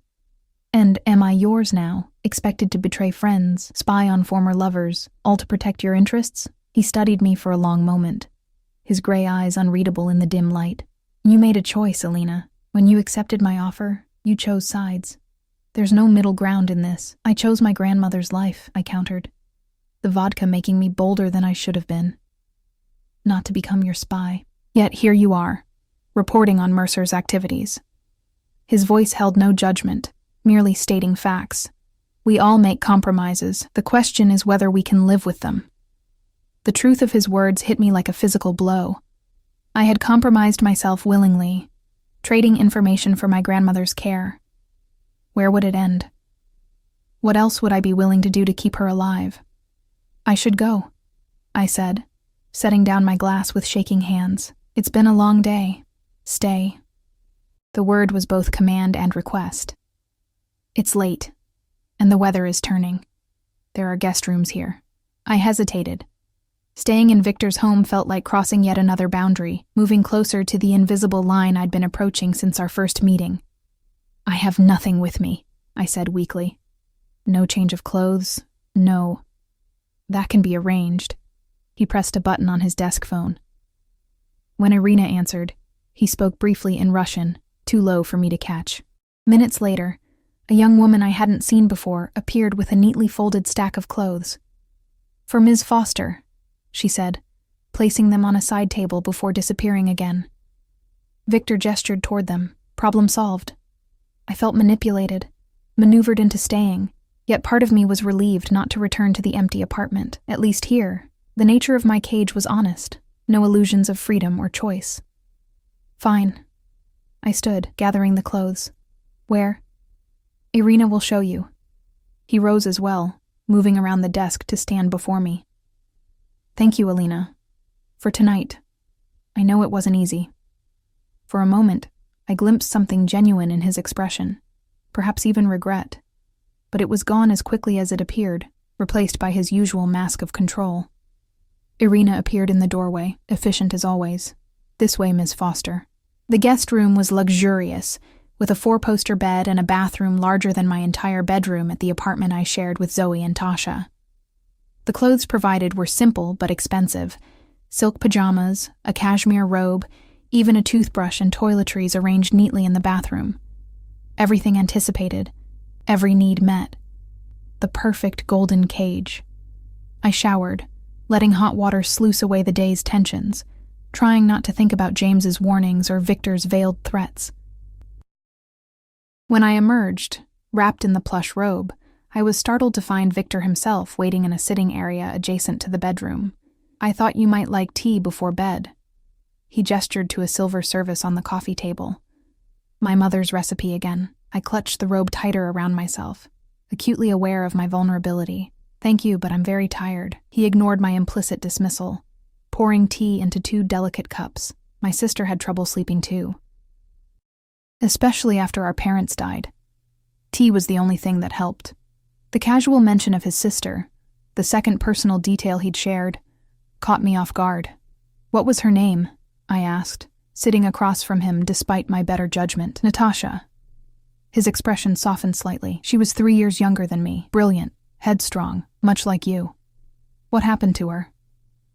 S1: And am I yours now, expected to betray friends, spy on former lovers, all to protect your interests? He studied me for a long moment, his gray eyes unreadable in the dim light. You made a choice, Alina. When you accepted my offer, you chose sides. There's no middle ground in this. I chose my grandmother's life, I countered. The vodka making me bolder than I should have been. Not to become your spy. Yet here you are, reporting on Mercer's activities. His voice held no judgment, merely stating facts. We all make compromises. The question is whether we can live with them. The truth of his words hit me like a physical blow. I had compromised myself willingly, trading information for my grandmother's care. Where would it end? What else would I be willing to do to keep her alive? I should go, I said, setting down my glass with shaking hands. It's been a long day. Stay. The word was both command and request. It's late, and the weather is turning. There are guest rooms here. I hesitated. Staying in Victor's home felt like crossing yet another boundary, moving closer to the invisible line I'd been approaching since our first meeting. I have nothing with me, I said weakly. No change of clothes, no. That can be arranged. He pressed a button on his desk phone. When Irina answered, he spoke briefly in Russian, too low for me to catch. Minutes later, a young woman I hadn't seen before appeared with a neatly folded stack of clothes. For Ms. Foster, she said, placing them on a side table before disappearing again. Victor gestured toward them. Problem solved. I felt manipulated, maneuvered into staying, yet part of me was relieved not to return to the empty apartment. At least here, the nature of my cage was honest, no illusions of freedom or choice. Fine. I stood, gathering the clothes. Where? Irina will show you. He rose as well, moving around the desk to stand before me. Thank you, Alina. For tonight. I know it wasn't easy. For a moment, I glimpsed something genuine in his expression, perhaps even regret. But it was gone as quickly as it appeared, replaced by his usual mask of control. Irina appeared in the doorway, efficient as always. This way, Ms. Foster. The guest room was luxurious, with a 4-poster bed and a bathroom larger than my entire bedroom at the apartment I shared with Zoe and Tasha. The clothes provided were simple but expensive. Silk pajamas, a cashmere robe, even a toothbrush and toiletries arranged neatly in the bathroom. Everything anticipated, every need met. The perfect golden cage. I showered, letting hot water sluice away the day's tensions, trying not to think about James's warnings or Victor's veiled threats. When I emerged, wrapped in the plush robe, I was startled to find Victor himself waiting in a sitting area adjacent to the bedroom. I thought you might like tea before bed. He gestured to a silver service on the coffee table. My mother's recipe again. I clutched the robe tighter around myself, acutely aware of my vulnerability. Thank you, but I'm very tired. He ignored my implicit dismissal, pouring tea into 2 delicate cups. My sister had trouble sleeping too. Especially after our parents died. Tea was the only thing that helped. The casual mention of his sister, the second personal detail he'd shared, caught me off guard. What was her name? I asked, sitting across from him despite my better judgment. Natasha. His expression softened slightly. She was 3 years younger than me, brilliant, headstrong, much like you. What happened to her?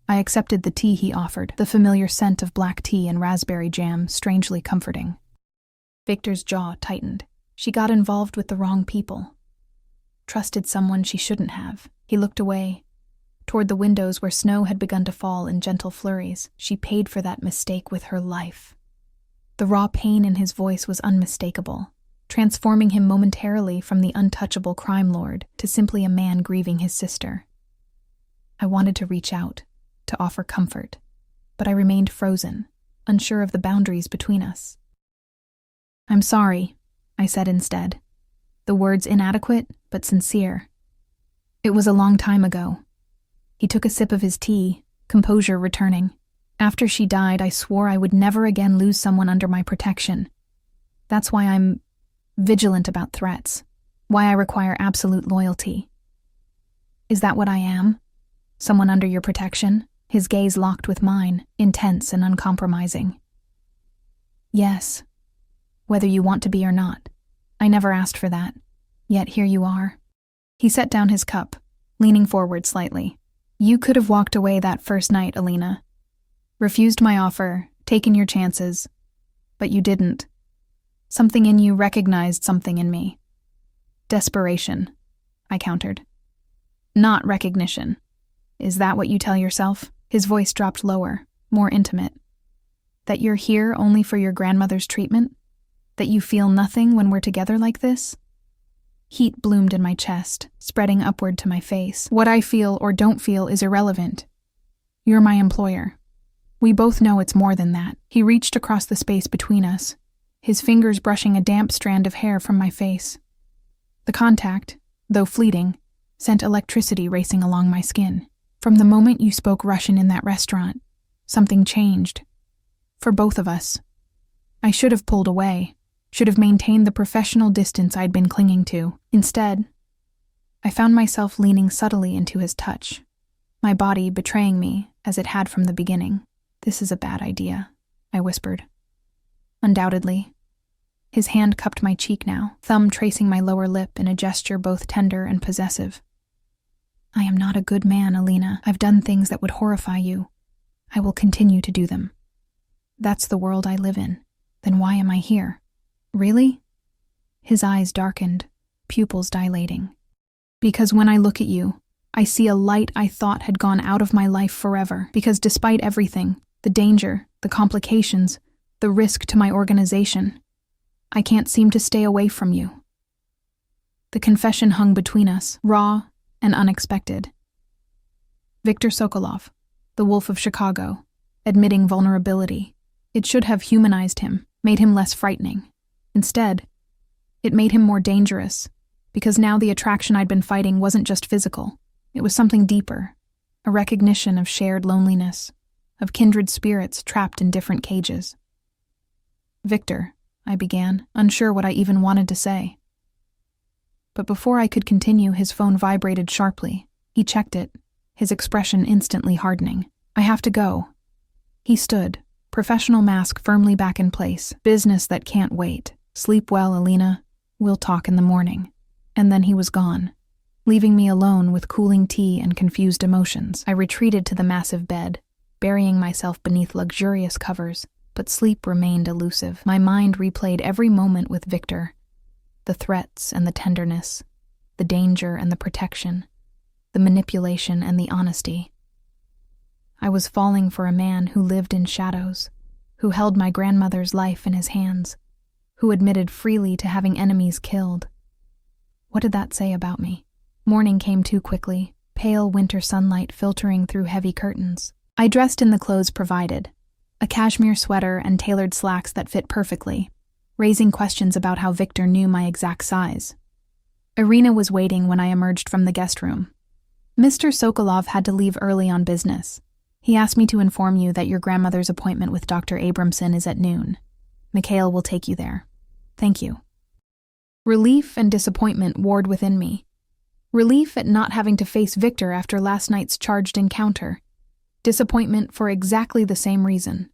S1: I accepted the tea he offered, the familiar scent of black tea and raspberry jam, strangely comforting. Victor's jaw tightened. She got involved with the wrong people. Trusted someone she shouldn't have. He looked away, toward the windows where snow had begun to fall in gentle flurries. She paid for that mistake with her life. The raw pain in his voice was unmistakable, transforming him momentarily from the untouchable crime lord to simply a man grieving his sister. I wanted to reach out, to offer comfort, but I remained frozen, unsure of the boundaries between us. I'm sorry, I said instead, the words inadequate but sincere. It was a long time ago. He took a sip of his tea, composure returning. After she died, I swore I would never again lose someone under my protection. That's why I'm vigilant about threats, why I require absolute loyalty. Is that what I am? Someone under your protection? His gaze locked with mine, intense and uncompromising. Yes, whether you want to be or not. I never asked for that, yet here you are. He set down his cup, leaning forward slightly. You could have walked away that first night, Alina. Refused my offer, taken your chances, but you didn't. Something in you recognized something in me. Desperation, I countered. Not recognition. Is that what you tell yourself? His voice dropped lower, more intimate. That you're here only for your grandmother's treatment? That you feel nothing when we're together like this? Heat bloomed in my chest, spreading upward to my face. What I feel or don't feel is irrelevant. You're my employer. We both know it's more than that. He reached across the space between us, his fingers brushing a damp strand of hair from my face. The contact, though fleeting, sent electricity racing along my skin. From the moment you spoke Russian in that restaurant, something changed. For both of us. I should have pulled away, should have maintained the professional distance I'd been clinging to. Instead, I found myself leaning subtly into his touch, my body betraying me as it had from the beginning. This is a bad idea, I whispered. Undoubtedly. His hand cupped my cheek now, thumb tracing my lower lip in a gesture both tender and possessive. I am not a good man, Alina. I've done things that would horrify you. I will continue to do them. That's the world I live in. Then why am I here? Really? His eyes darkened, pupils dilating. Because when I look at you, I see a light I thought had gone out of my life forever. Because despite everything, the danger, the complications, the risk to my organization, I can't seem to stay away from you. The confession hung between us, raw and unexpected. Viktor Sokolov, the Wolf of Chicago, admitting vulnerability. It should have humanized him, made him less frightening. Instead, it made him more dangerous, because now the attraction I'd been fighting wasn't just physical. It was something deeper, a recognition of shared loneliness, of kindred spirits trapped in different cages. Victor, I began, unsure what I even wanted to say. But before I could continue, his phone vibrated sharply. He checked it, his expression instantly hardening. I have to go. He stood, professional mask firmly back in place. Business that can't wait. Sleep well, Alina. We'll talk in the morning. And then he was gone, leaving me alone with cooling tea and confused emotions. I retreated to the massive bed, burying myself beneath luxurious covers, but sleep remained elusive. My mind replayed every moment with Victor, the threats and the tenderness, the danger and the protection, the manipulation and the honesty. I was falling for a man who lived in shadows, who held my grandmother's life in his hands, who admitted freely to having enemies killed. What did that say about me? Morning came too quickly, pale winter sunlight filtering through heavy curtains. I dressed in the clothes provided, a cashmere sweater and tailored slacks that fit perfectly, raising questions about how Victor knew my exact size. Irina was waiting when I emerged from the guest room. Mr. Sokolov had to leave early on business. He asked me to inform you that your grandmother's appointment with Dr. Abramson is at noon. Mikhail will take you there. Thank you. Relief and disappointment warred within me. Relief at not having to face Victor after last night's charged encounter. Disappointment for exactly the same reason.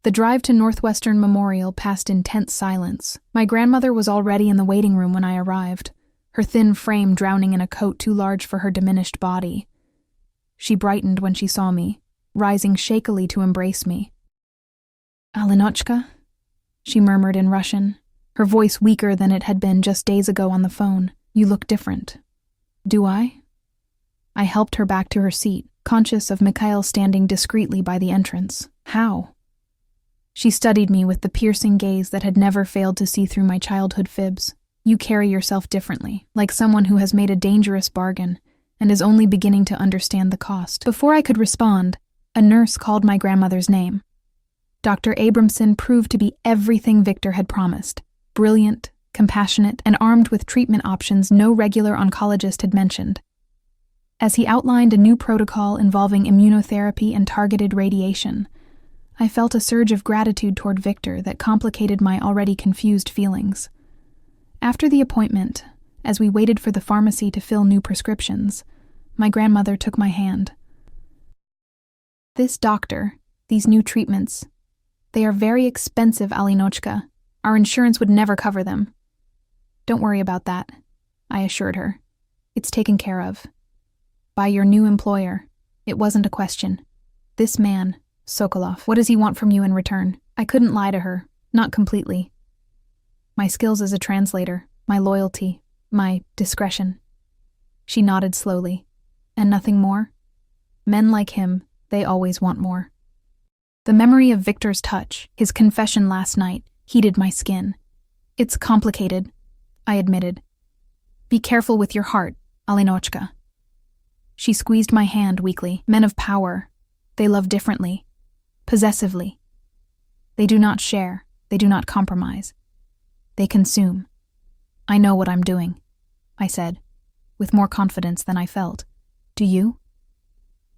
S1: The drive to Northwestern Memorial passed in tense silence. My grandmother was already in the waiting room when I arrived, her thin frame drowning in a coat too large for her diminished body. She brightened when she saw me, rising shakily to embrace me. "Alinochka?" she murmured in Russian, her voice weaker than it had been just days ago on the phone. "You look different." "Do I?" I helped her back to her seat, conscious of Mikhail standing discreetly by the entrance. "How?" She studied me with the piercing gaze that had never failed to see through my childhood fibs. "You carry yourself differently, like someone who has made a dangerous bargain and is only beginning to understand the cost." Before I could respond, a nurse called my grandmother's name. Dr. Abramson proved to be everything Victor had promised. Brilliant, compassionate, and armed with treatment options no regular oncologist had mentioned. As he outlined a new protocol involving immunotherapy and targeted radiation, I felt a surge of gratitude toward Victor that complicated my already confused feelings. After the appointment, as we waited for the pharmacy to fill new prescriptions, my grandmother took my hand. "This doctor, these new treatments, they are very expensive, Alinochka. Our insurance would never cover them." "Don't worry about that," I assured her. "It's taken care of. By your new employer. It wasn't a question. This man, Sokolov, what does he want from you in return?" I couldn't lie to her, not completely. "My skills as a translator, my loyalty, my discretion." She nodded slowly. "And nothing more?" Men like him, they always want more. The memory of Victor's touch, his confession last night, heated my skin. "It's complicated," I admitted. Be careful with your heart, Alinochka. She squeezed my hand weakly. Men of power. They love differently. Possessively. They do not share. They do not compromise. They consume. I know what I'm doing, I said, with more confidence than I felt. Do you?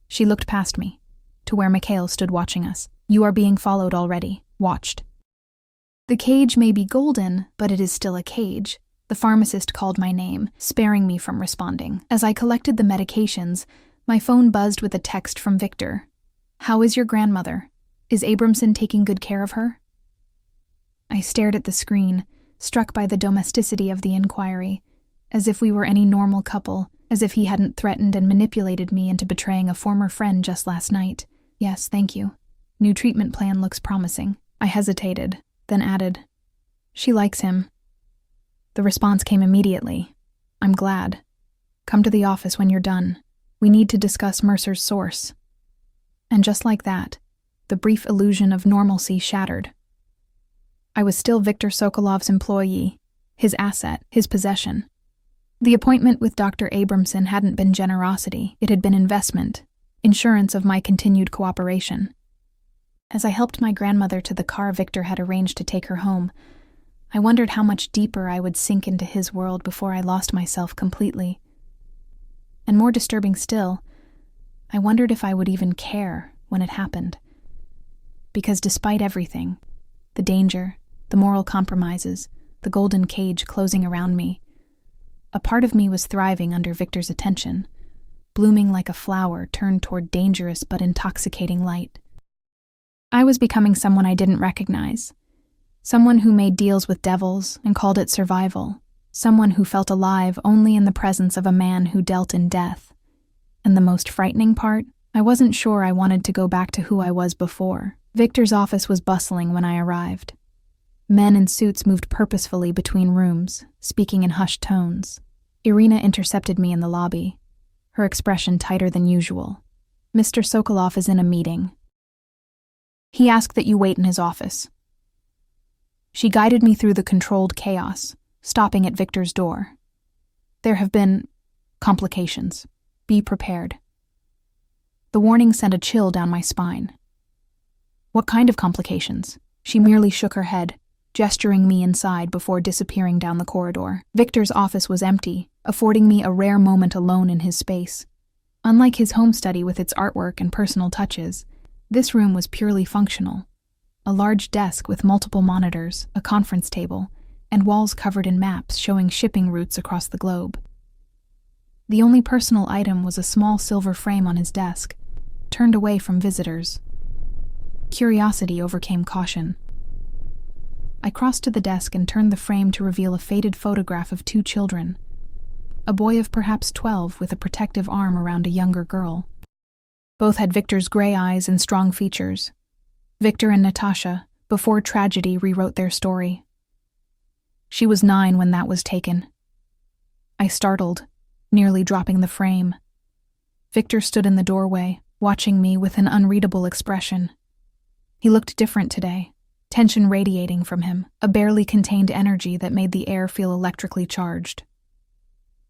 S1: She looked past me, to where Mikhail stood watching us. You are being followed already, watched. The cage may be golden, but it is still a cage. The pharmacist called my name, sparing me from responding. As I collected the medications, my phone buzzed with a text from Victor. How is your grandmother? Is Abramson taking good care of her? I stared at the screen, struck by the domesticity of the inquiry, as if we were any normal couple, as if he hadn't threatened and manipulated me into betraying a former friend just last night. Yes, thank you. New treatment plan looks promising. I hesitated, then added, She likes him. The response came immediately. I'm glad. Come to the office when you're done. We need to discuss Mercer's source. And just like that, the brief illusion of normalcy shattered. I was still Viktor Sokolov's employee, his asset, his possession. The appointment with Dr. Abramson hadn't been generosity, it had been investment, insurance of my continued cooperation. As I helped my grandmother to the car Victor had arranged to take her home, I wondered how much deeper I would sink into his world before I lost myself completely. And more disturbing still, I wondered if I would even care when it happened. Because despite everything, the danger, the moral compromises, the golden cage closing around me, a part of me was thriving under Victor's attention, blooming like a flower turned toward dangerous but intoxicating light. I was becoming someone I didn't recognize, someone who made deals with devils and called it survival, someone who felt alive only in the presence of a man who dealt in death. And the most frightening part, I wasn't sure I wanted to go back to who I was before. Victor's office was bustling when I arrived. Men in suits moved purposefully between rooms, speaking in hushed tones. Irina intercepted me in the lobby, her expression tighter than usual. Mr. Sokolov is in a meeting. He asked that you wait in his office. She guided me through the controlled chaos, stopping at Victor's door. There have been complications. Be prepared. The warning sent a chill down my spine. What kind of complications? She merely shook her head, gesturing me inside before disappearing down the corridor. Victor's office was empty, affording me a rare moment alone in his space. Unlike his home study with its artwork and personal touches, this room was purely functional. A large desk with multiple monitors, a conference table, and walls covered in maps showing shipping routes across the globe. The only personal item was a small silver frame on his desk, turned away from visitors. Curiosity overcame caution. I crossed to the desk and turned the frame to reveal a faded photograph of two children. A boy of perhaps 12 with a protective arm around a younger girl. Both had Victor's gray eyes and strong features. Victor and Natasha, before tragedy, rewrote their story. She was 9 when that was taken. I startled, nearly dropping the frame. Victor stood in the doorway, watching me with an unreadable expression. He looked different today, tension radiating from him, a barely contained energy that made the air feel electrically charged.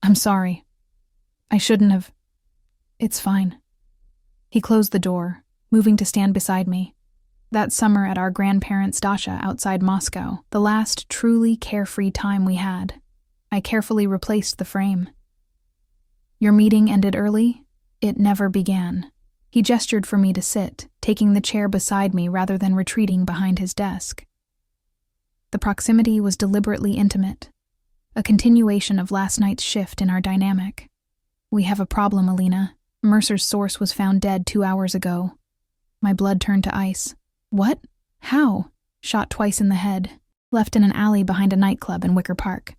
S1: I'm sorry. I shouldn't have. It's fine. He closed the door, moving to stand beside me. That summer at our grandparents' dacha outside Moscow, the last truly carefree time we had, I carefully replaced the frame. Your meeting ended early? It never began. He gestured for me to sit, taking the chair beside me rather than retreating behind his desk. The proximity was deliberately intimate, a continuation of last night's shift in our dynamic. We have a problem, Alina. Mercer's source was found dead 2 hours ago. My blood turned to ice. What? How? Shot twice in the head, left in an alley behind a nightclub in Wicker Park.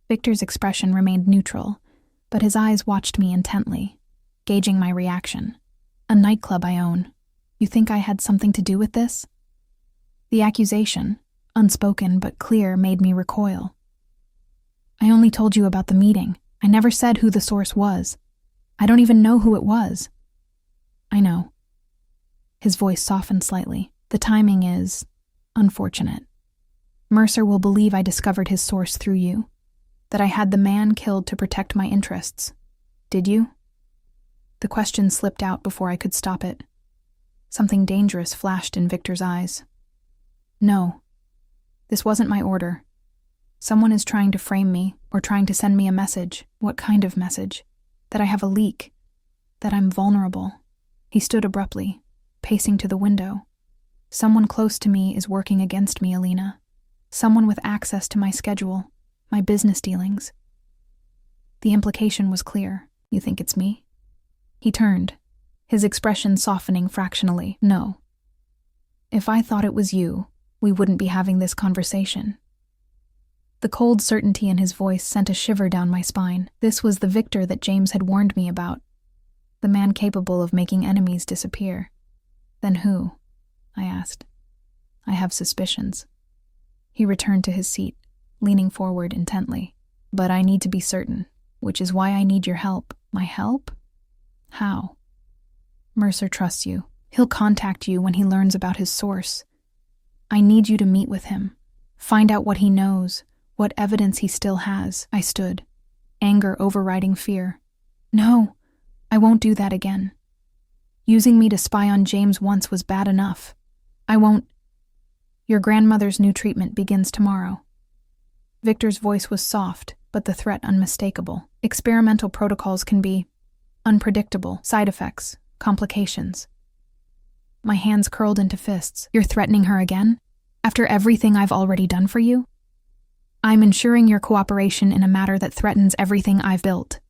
S1: Victor's expression remained neutral, but his eyes watched me intently, gauging my reaction. A nightclub I own. You think I had something to do with this? The accusation, unspoken but clear, made me recoil. I only told you about the meeting. I never said who the source was. I don't even know who it was. I know. His voice softened slightly. The timing is unfortunate. Mercer will believe I discovered his source through you. That I had the man killed to protect my interests. Did you? The question slipped out before I could stop it. Something dangerous flashed in Victor's eyes. No. This wasn't my order. Someone is trying to frame me, or trying to send me a message. What kind of message? That I have a leak. That I'm vulnerable. He stood abruptly, pacing to the window. Someone close to me is working against me, Alina. Someone with access to my schedule, my business dealings. The implication was clear. You think it's me? He turned, his expression softening fractionally. No. If I thought it was you, we wouldn't be having this conversation. The cold certainty in his voice sent a shiver down my spine. This was the Victor that James had warned me about. The man capable of making enemies disappear. Then who? I asked. I have suspicions. He returned to his seat, leaning forward intently. But I need to be certain, which is why I need your help. My help? How? Mercer trusts you. He'll contact you when he learns about his source. I need you to meet with him. Find out what he knows, what evidence he still has. I stood, anger overriding fear. No, I won't do that again. Using me to spy on James once was bad enough. I won't. Your grandmother's new treatment begins tomorrow. Victor's voice was soft, but the threat unmistakable. Experimental protocols can be unpredictable. Side effects, complications. My hands curled into fists. You're threatening her again? After everything I've already done for you? I'm ensuring your cooperation in a matter that threatens everything I've built.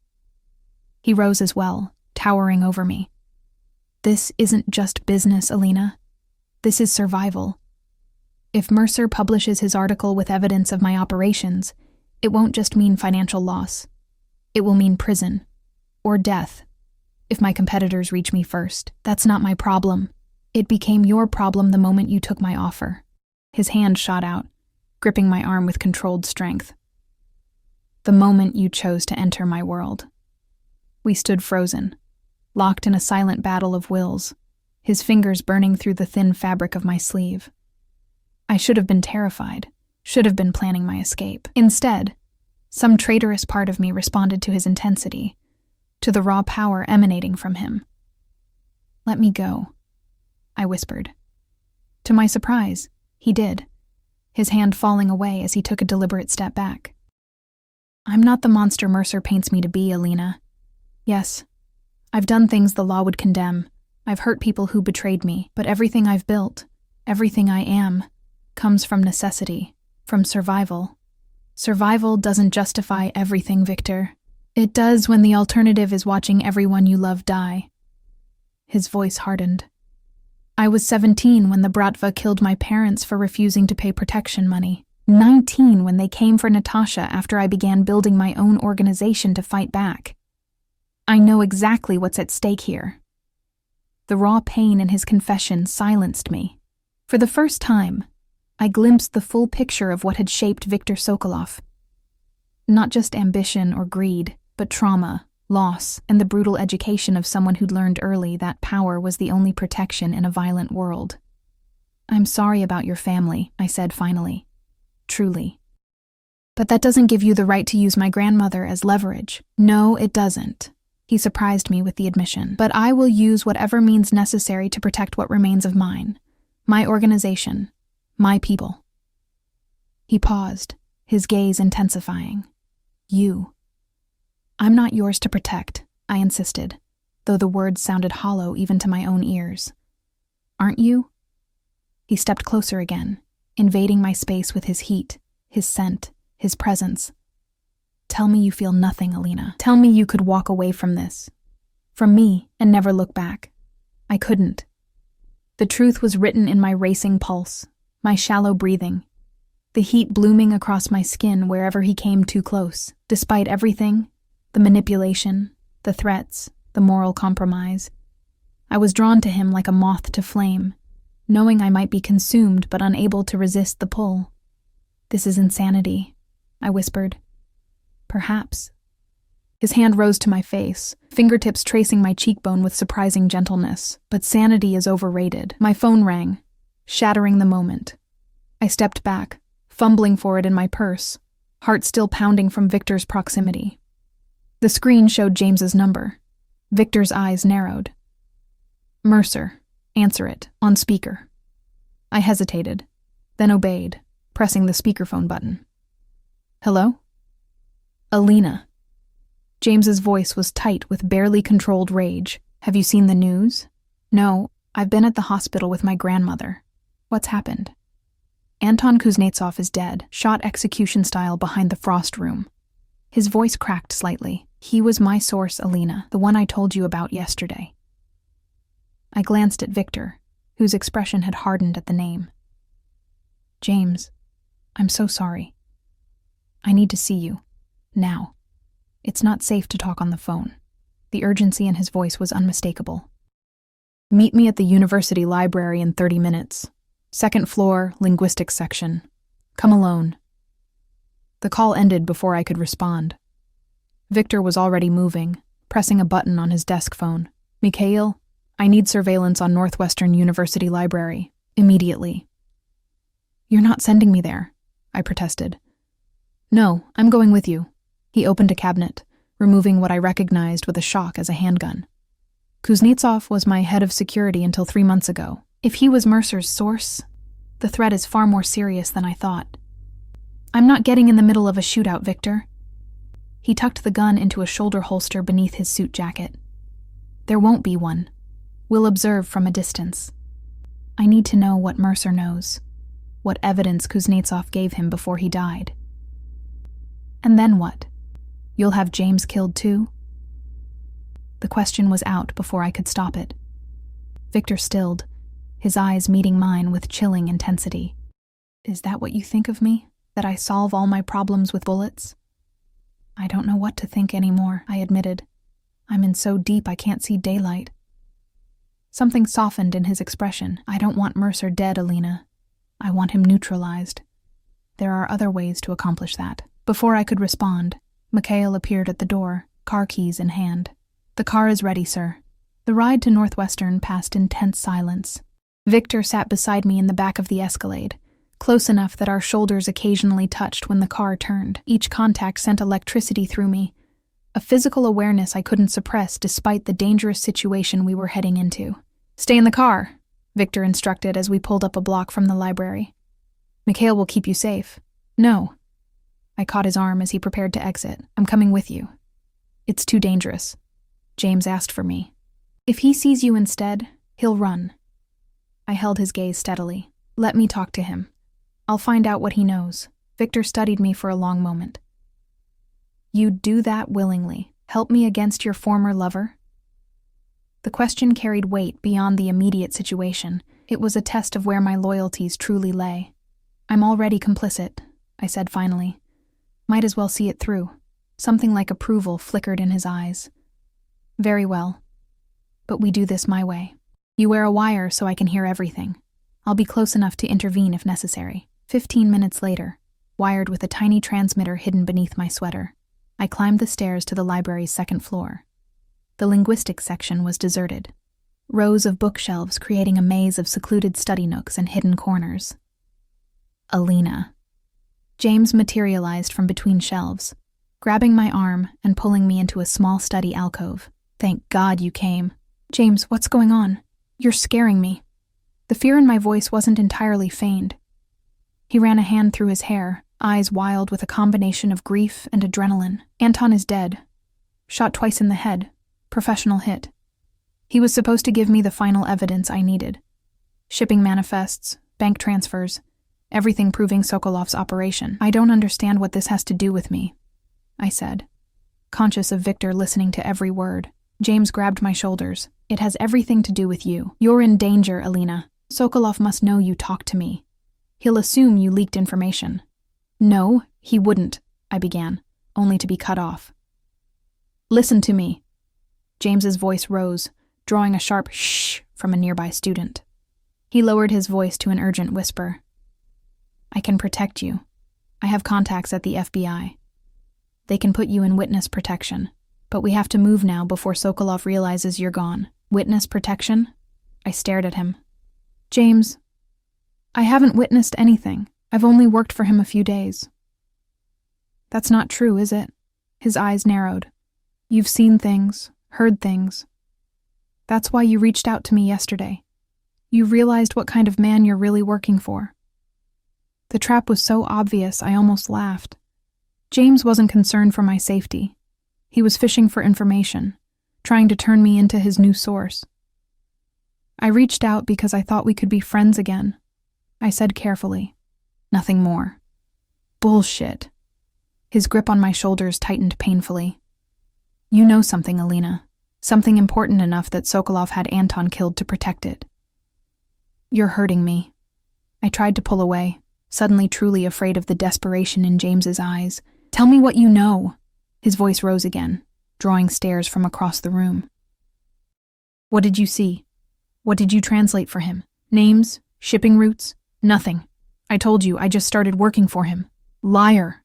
S1: He rose as well, towering over me. This isn't just business, Alina. This is survival. If Mercer publishes his article with evidence of my operations, it won't just mean financial loss. It will mean prison. Or death. If my competitors reach me first. That's not my problem. It became your problem the moment you took my offer. His hand shot out, gripping my arm with controlled strength. The moment you chose to enter my world. We stood frozen, locked in a silent battle of wills, his fingers burning through the thin fabric of my sleeve. I should have been terrified, should have been planning my escape. Instead, some traitorous part of me responded to his intensity, to the raw power emanating from him. Let me go, I whispered. To my surprise, he did, his hand falling away as he took a deliberate step back. I'm not the monster Mercer paints me to be, Alina. Yes, I've done things the law would condemn. I've hurt people who betrayed me, but everything I've built, everything I am, comes from necessity, from survival. Survival doesn't justify everything, Victor. It does when the alternative is watching everyone you love die. His voice hardened. I was 17 when the Bratva killed my parents for refusing to pay protection money. 19 when they came for Natasha after I began building my own organization to fight back. I know exactly what's at stake here. The raw pain in his confession silenced me. For the first time, I glimpsed the full picture of what had shaped Viktor Sokolov. Not just ambition or greed, but trauma, loss, and the brutal education of someone who'd learned early that power was the only protection in a violent world. I'm sorry about your family, I said finally. Truly. But that doesn't give you the right to use my grandmother as leverage. No, it doesn't. He surprised me with the admission. But I will use whatever means necessary to protect what remains of mine. My organization. My people. He paused, his gaze intensifying. You. I'm not yours to protect, I insisted, though the words sounded hollow even to my own ears. Aren't you? He stepped closer again, invading my space with his heat, his scent, his presence. Tell me you feel nothing, Alina. Tell me you could walk away from this. From me, and never look back. I couldn't. The truth was written in my racing pulse, my shallow breathing, the heat blooming across my skin wherever he came too close. Despite everything, the manipulation, the threats, the moral compromise, I was drawn to him like a moth to flame, knowing I might be consumed but unable to resist the pull. This is insanity, I whispered. Perhaps. His hand rose to my face, fingertips tracing my cheekbone with surprising gentleness. But sanity is overrated. My phone rang, shattering the moment. I stepped back, fumbling for it in my purse. heart still pounding from Victor's proximity. The screen showed James's number. Victor's eyes narrowed. "Mercer, answer it, on speaker." I hesitated, then obeyed, pressing the speakerphone button. "Hello?" "Alina." James's voice was tight with barely controlled rage. "Have you seen the news?" "No, I've been at the hospital with my grandmother." "What's happened?" "Anton Kuznetsov is dead, shot execution style behind the frost room." His voice cracked slightly. "He was my source, Alina, the one I told you about yesterday." I glanced at Victor, whose expression had hardened at the name. "James, I'm so sorry. I need to see you. Now. It's not safe to talk on the phone." The urgency in his voice was unmistakable. "Meet me at the university library in 30 minutes. Second floor, linguistics section. Come alone." The call ended before I could respond. Victor was already moving, pressing a button on his desk phone. "Mikhail, I need surveillance on Northwestern University Library. Immediately." "You're not sending me there," I protested. "No, I'm going with you." He opened a cabinet, removing what I recognized with a shock as a handgun. "Kuznetsov was my head of security until 3 months ago. If he was Mercer's source, the threat is far more serious than I thought." "I'm not getting in the middle of a shootout, Victor." He tucked the gun into a shoulder holster beneath his suit jacket. "There won't be one. We'll observe from a distance. I need to know what Mercer knows, what evidence Kuznetsov gave him before he died." "And then what? You'll have James killed too?" The question was out before I could stop it. Victor stilled, his eyes meeting mine with chilling intensity. "Is that what you think of me? That I solve all my problems with bullets?" "I don't know what to think anymore," I admitted. "I'm in so deep I can't see daylight." Something softened in his expression. "I don't want Mercer dead, Alina. I want him neutralized. There are other ways to accomplish that." Before I could respond, Mikhail appeared at the door, car keys in hand. "The car is ready, sir." The ride to Northwestern passed in tense silence. Victor sat beside me in the back of the Escalade, close enough that our shoulders occasionally touched when the car turned. Each contact sent electricity through me, a physical awareness I couldn't suppress despite the dangerous situation we were heading into. "Stay in the car," Victor instructed as we pulled up a block from the library. "Mikhail will keep you safe." "No." I caught his arm as he prepared to exit. "I'm coming with you." "It's too dangerous. James asked for me. If he sees you instead, he'll run." I held his gaze steadily. "Let me talk to him. I'll find out what he knows." Victor studied me for a long moment. "You'd do that willingly? Help me against your former lover?" The question carried weight beyond the immediate situation. It was a test of where my loyalties truly lay. "I'm already complicit," I said finally. Might as well see it through. Something like approval flickered in his eyes. "Very well. But we do this my way. You wear a wire so I can hear everything. I'll be close enough to intervene if necessary." 15 minutes later, wired with a tiny transmitter hidden beneath my sweater, I climbed the stairs to the library's second floor. The linguistics section was deserted, rows of bookshelves creating a maze of secluded study nooks and hidden corners. Alina. James materialized from between shelves, grabbing my arm and pulling me into a small study alcove. "Thank God you came." "James, what's going on? You're scaring me." The fear in my voice wasn't entirely feigned. He ran a hand through his hair, eyes wild with a combination of grief and adrenaline. "Anton is dead. Shot twice in the head. Professional hit. He was supposed to give me the final evidence I needed. Shipping manifests, bank transfers, everything proving Sokolov's operation. I don't understand what this has to do with me," I said, conscious of Victor listening to every word. James grabbed my shoulders. "It has everything to do with you. You're in danger, Alina. Sokolov must know you talked to me. He'll assume you leaked information." "No, he wouldn't," I began, only to be cut off. "Listen to me." James's voice rose, drawing a sharp shh from a nearby student. He lowered his voice to an urgent whisper. "I can protect you. I have contacts at the FBI. They can put you in witness protection, but we have to move now before Sokolov realizes you're gone." "Witness protection?" I stared at him. "James, I haven't witnessed anything. I've only worked for him a few days." That's not true, is it? His eyes narrowed. You've seen things, heard things. That's why you reached out to me yesterday. You realized what kind of man you're really working for. The trap was so obvious, I almost laughed. James wasn't concerned for my safety. He was fishing for information, trying to turn me into his new source. I reached out because I thought we could be friends again. I said carefully. Nothing more. Bullshit. His grip on my shoulders tightened painfully. You know something, Alina. Something important enough that Sokolov had Anton killed to protect it. You're hurting me. I tried to pull away, suddenly truly afraid of the desperation in James's eyes. Tell me what you know. His voice rose again, drawing stares from across the room. What did you see? What did you translate for him? Names? Shipping routes? Nothing. I told you, I just started working for him. Liar.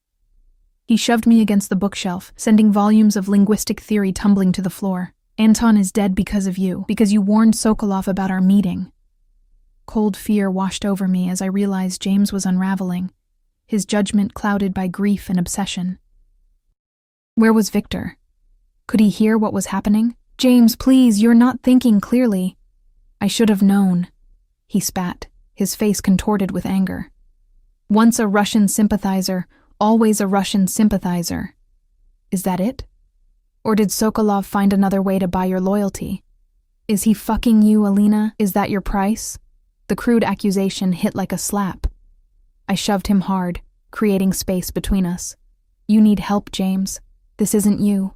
S1: He shoved me against the bookshelf, sending volumes of linguistic theory tumbling to the floor. Anton is dead because of you, because you warned Sokolov about our meeting. Cold fear washed over me as I realized James was unraveling, his judgment clouded by grief and obsession. Where was Victor? Could he hear what was happening? James, please, you're not thinking clearly. I should have known. He spat, his face contorted with anger. Once a Russian sympathizer, always a Russian sympathizer. Is that it? Or did Sokolov find another way to buy your loyalty? Is he fucking you, Alina? Is that your price? The crude accusation hit like a slap. I shoved him hard, creating space between us. You need help, James. This isn't you.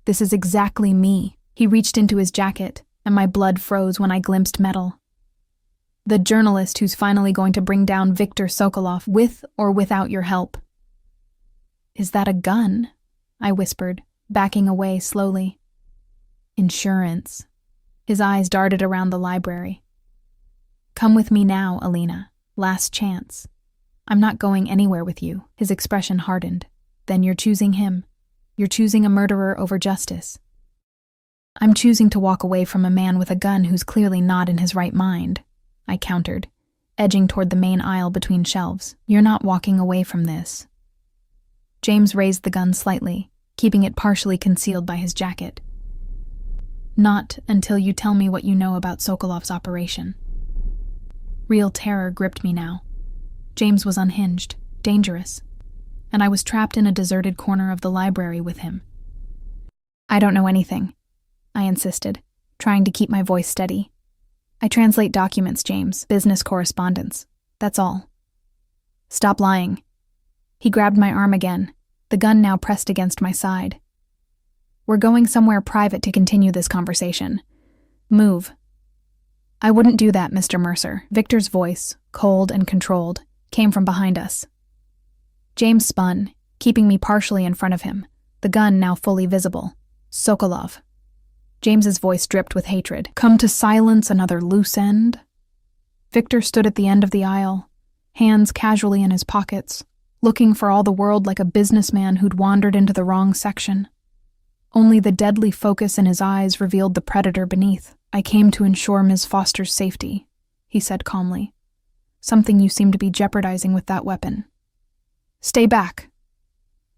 S1: This is exactly me. He reached into his jacket, and my blood froze when I glimpsed metal. The journalist who's finally going to bring down Viktor Sokolov with or without your help. Is that a gun? I whispered, backing away slowly. Insurance. His eyes darted around the library. Come with me now, Alina. Last chance. I'm not going anywhere with you. His expression hardened. Then you're choosing him. You're choosing a murderer over justice. I'm choosing to walk away from a man with a gun who's clearly not in his right mind, I countered, edging toward the main aisle between shelves. You're not walking away from this. James raised the gun slightly, keeping it partially concealed by his jacket. Not until you tell me what you know about Sokolov's operation. Real terror gripped me now. James was unhinged, dangerous, and I was trapped in a deserted corner of the library with him. I don't know anything, I insisted, trying to keep my voice steady. I translate documents, James, business correspondence. That's all. Stop lying. He grabbed my arm again, the gun now pressed against my side. We're going somewhere private to continue this conversation. Move. I wouldn't do that, Mr. Mercer. Victor's voice, cold and controlled, came from behind us. James spun, keeping me partially in front of him, the gun now fully visible. Sokolov. James's voice dripped with hatred. Come to silence another loose end? Victor stood at the end of the aisle, hands casually in his pockets, looking for all the world like a businessman who'd wandered into the wrong section. Only the deadly focus in his eyes revealed the predator beneath. I came to ensure Ms. Foster's safety, he said calmly. Something you seem to be jeopardizing with that weapon. Stay back.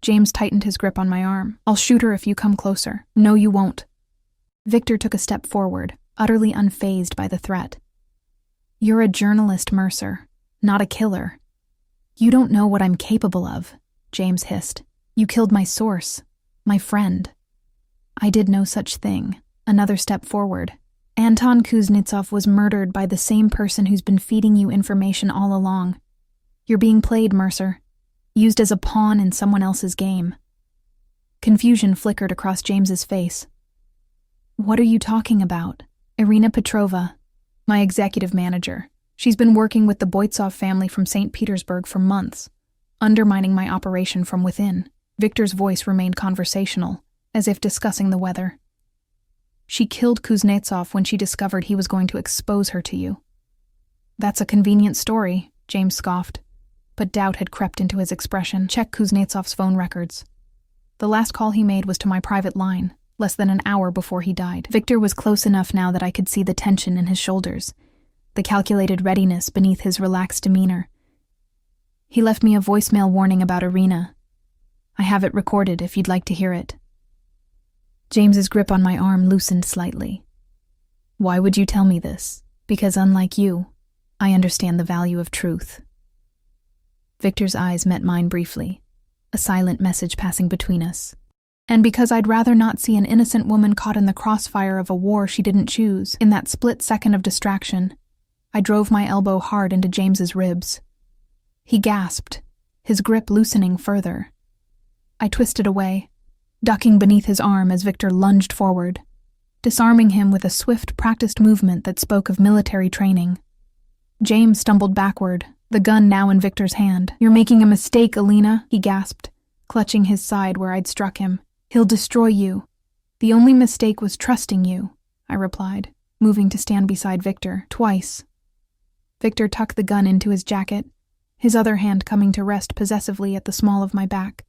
S1: James tightened his grip on my arm. I'll shoot her if you come closer. No, you won't. Victor took a step forward, utterly unfazed by the threat. You're a journalist, Mercer, not a killer. You don't know what I'm capable of, James hissed. You killed my source, my friend. I did no such thing. Another step forward. Anton Kuznetsov was murdered by the same person who's been feeding you information all along. You're being played, Mercer. Used as a pawn in someone else's game. Confusion flickered across James's face. What are you talking about? Irina Petrova, my executive manager. She's been working with the Boitsov family from St. Petersburg for months, undermining my operation from within. Victor's voice remained conversational, as if discussing the weather. She killed Kuznetsov when she discovered he was going to expose her to you. That's a convenient story, James scoffed, but doubt had crept into his expression. Check Kuznetsov's phone records. The last call he made was to my private line, less than an hour before he died. Victor was close enough now that I could see the tension in his shoulders, the calculated readiness beneath his relaxed demeanor. He left me a voicemail warning about Irina. I have it recorded if you'd like to hear it. James's grip on my arm loosened slightly. Why would you tell me this? Because unlike you, I understand the value of truth. Victor's eyes met mine briefly, a silent message passing between us. And because I'd rather not see an innocent woman caught in the crossfire of a war she didn't choose, in that split second of distraction, I drove my elbow hard into James's ribs. He gasped, his grip loosening further. I twisted away, ducking beneath his arm as Victor lunged forward, disarming him with a swift, practiced movement that spoke of military training. James stumbled backward, the gun now in Victor's hand. You're making a mistake, Alina, he gasped, clutching his side where I'd struck him. He'll destroy you. The only mistake was trusting you, I replied, moving to stand beside Victor, twice. Victor tucked the gun into his jacket, his other hand coming to rest possessively at the small of my back.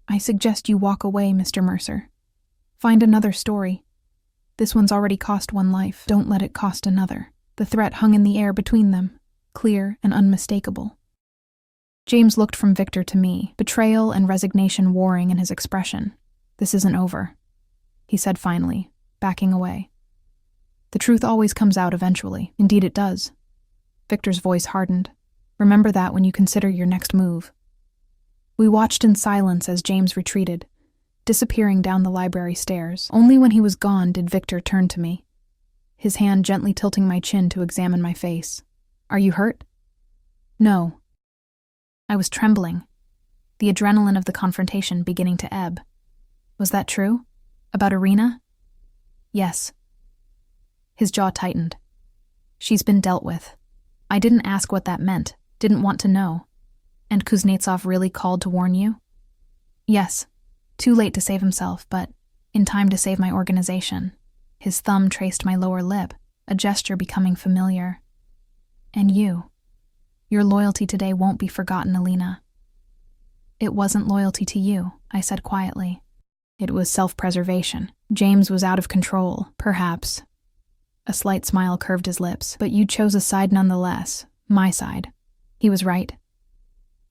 S1: I suggest you walk away, Mr. Mercer. Find another story. This one's already cost one life. Don't let it cost another. The threat hung in the air between them, clear and unmistakable. James looked from Victor to me, betrayal and resignation warring in his expression. This isn't over, he said finally, backing away. The truth always comes out eventually. Indeed it does. Victor's voice hardened. Remember that when you consider your next move. We watched in silence as James retreated, disappearing down the library stairs. Only when he was gone did Victor turn to me, his hand gently tilting my chin to examine my face. Are you hurt? No. I was trembling, the adrenaline of the confrontation beginning to ebb. Was that true? About Irina? Yes. His jaw tightened. She's been dealt with. I didn't ask what that meant, didn't want to know. And Kuznetsov really called to warn you? Yes. Too late to save himself, but in time to save my organization. His thumb traced my lower lip, a gesture becoming familiar. And you. Your loyalty today won't be forgotten, Alina. It wasn't loyalty to you, I said quietly. It was self-preservation. James was out of control, perhaps. A slight smile curved his lips, but you chose a side nonetheless, my side. He was right.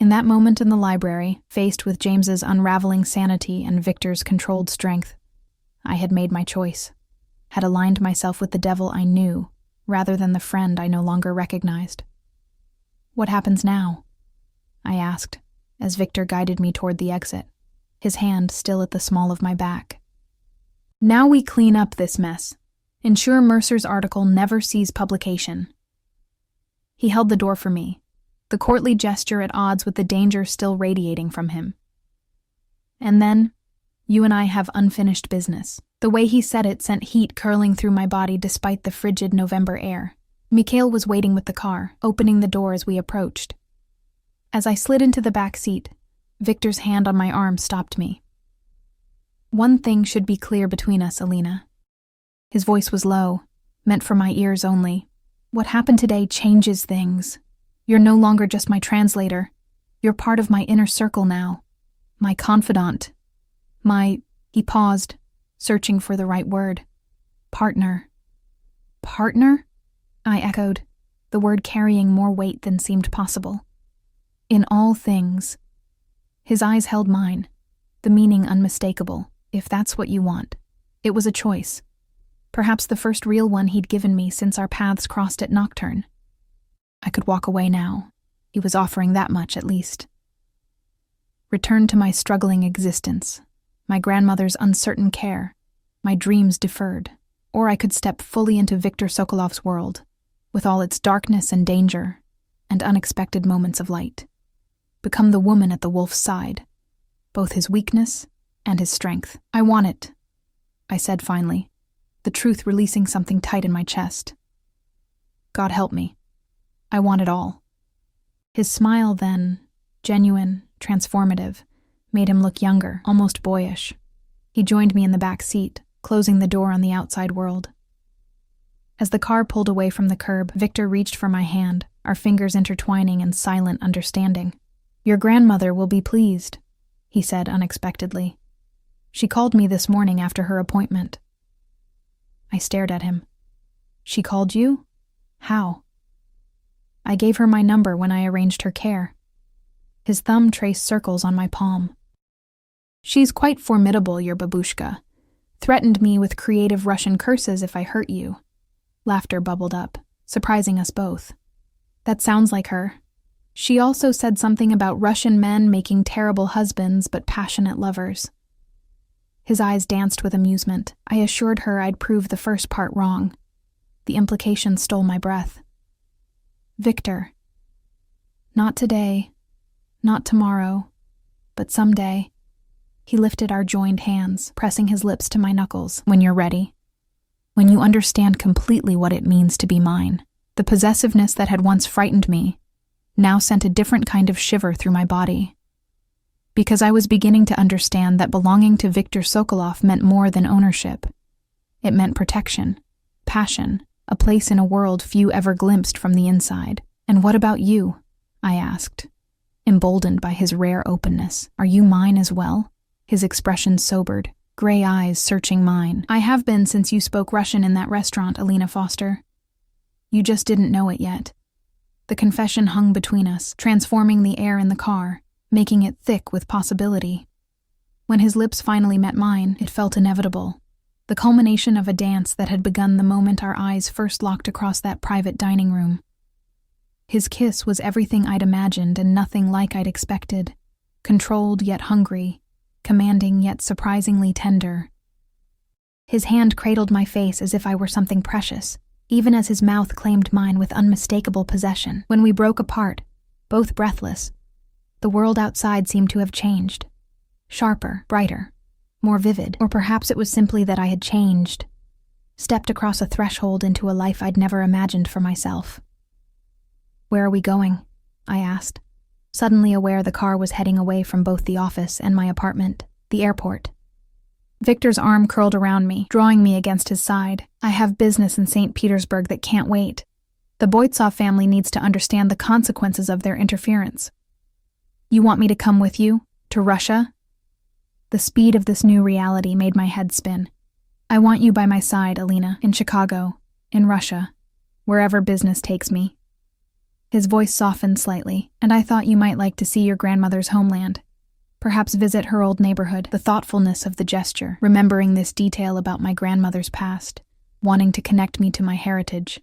S1: In that moment in the library, faced with James's unraveling sanity and Victor's controlled strength, I had made my choice, had aligned myself with the devil I knew, rather than the friend I no longer recognized. What happens now? I asked, as Victor guided me toward the exit, his hand still at the small of my back. Now we clean up this mess. Ensure Mercer's article never sees publication. He held the door for me, the courtly gesture at odds with the danger still radiating from him. And then, you and I have unfinished business. The way he said it sent heat curling through my body despite the frigid November air. Mikhail was waiting with the car, opening the door as we approached. As I slid into the back seat, Victor's hand on my arm stopped me. One thing should be clear between us, Alina. His voice was low, meant for my ears only. What happened today changes things. You're no longer just my translator. You're part of my inner circle now. My confidant. He paused, searching for the right word. Partner. Partner? I echoed, the word carrying more weight than seemed possible. In all things. His eyes held mine, the meaning unmistakable, if that's what you want. It was a choice. Perhaps the first real one he'd given me since our paths crossed at Nocturne. I could walk away now. He was offering that much at least. Return to my struggling existence, my grandmother's uncertain care, my dreams deferred, or I could step fully into Viktor Sokolov's world, with all its darkness and danger, and unexpected moments of light. Become the woman at the wolf's side, both his weakness and his strength. I want it, I said finally, the truth releasing something tight in my chest. God help me. I want it all. His smile then, genuine, transformative, made him look younger, almost boyish. He joined me in the back seat, closing the door on the outside world. As the car pulled away from the curb, Victor reached for my hand, our fingers intertwining in silent understanding. Your grandmother will be pleased, he said unexpectedly. She called me this morning after her appointment. I stared at him. She called you? How? I gave her my number when I arranged her care. His thumb traced circles on my palm. She's quite formidable, your babushka. Threatened me with creative Russian curses if I hurt you. Laughter bubbled up, surprising us both. That sounds like her. She also said something about Russian men making terrible husbands but passionate lovers. His eyes danced with amusement. I assured her I'd prove the first part wrong. The implication stole my breath. Victor. Not today, not tomorrow, but someday. He lifted our joined hands, pressing his lips to my knuckles. When you're ready. When you understand completely what it means to be mine. The possessiveness that had once frightened me now sent a different kind of shiver through my body. Because I was beginning to understand that belonging to Viktor Sokolov meant more than ownership. It meant protection, passion, a place in a world few ever glimpsed from the inside. And what about you? I asked, emboldened by his rare openness. Are you mine as well? His expression sobered, gray eyes searching mine. I have been since you spoke Russian in that restaurant, Alina Foster. You just didn't know it yet. The confession hung between us, transforming the air in the car, making it thick with possibility. When his lips finally met mine, it felt inevitable. The culmination of a dance that had begun the moment our eyes first locked across that private dining room. His kiss was everything I'd imagined and nothing like I'd expected. Controlled yet hungry, commanding yet surprisingly tender. His hand cradled my face as if I were something precious, even as his mouth claimed mine with unmistakable possession. When we broke apart, both breathless, the world outside seemed to have changed. Sharper, brighter, more vivid. Or perhaps it was simply that I had changed, stepped across a threshold into a life I'd never imagined for myself. Where are we going? I asked, suddenly aware the car was heading away from both the office and my apartment, the airport. Victor's arm curled around me, drawing me against his side. I have business in St. Petersburg that can't wait. The Boitsov family needs to understand the consequences of their interference. You want me to come with you? To Russia? The speed of this new reality made my head spin. I want you by my side, Alina, in Chicago, in Russia, wherever business takes me. His voice softened slightly, and I thought you might like to see your grandmother's homeland. Perhaps visit her old neighborhood. The thoughtfulness of the gesture, remembering this detail about my grandmother's past, wanting to connect me to my heritage,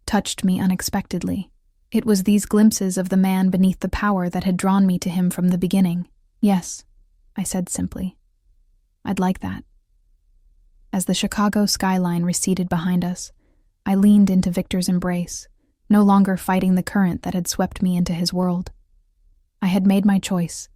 S1: touched me unexpectedly. It was these glimpses of the man beneath the power that had drawn me to him from the beginning. Yes, I said simply. I'd like that. As the Chicago skyline receded behind us, I leaned into Victor's embrace, no longer fighting the current that had swept me into his world. I had made my choice,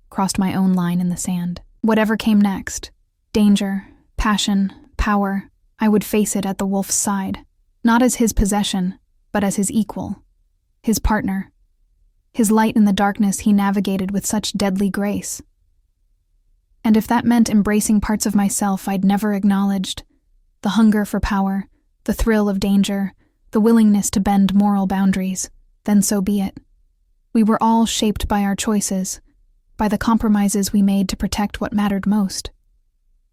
S1: crossed my own line in the sand. Whatever came next, danger, passion, power, I would face it at the wolf's side, not as his possession, but as his equal, his partner, his light in the darkness he navigated with such deadly grace. And if that meant embracing parts of myself I'd never acknowledged, the hunger for power, the thrill of danger, the willingness to bend moral boundaries, then so be it. We were all shaped by our choices, by the compromises we made to protect what mattered most.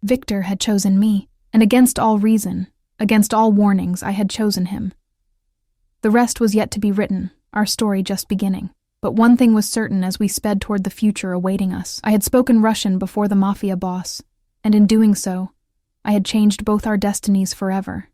S1: Victor had chosen me, and against all reason, against all warnings, I had chosen him. The rest was yet to be written, our story just beginning. But one thing was certain as we sped toward the future awaiting us. I had spoken Russian before the Mafia boss, and in doing so, I had changed both our destinies forever.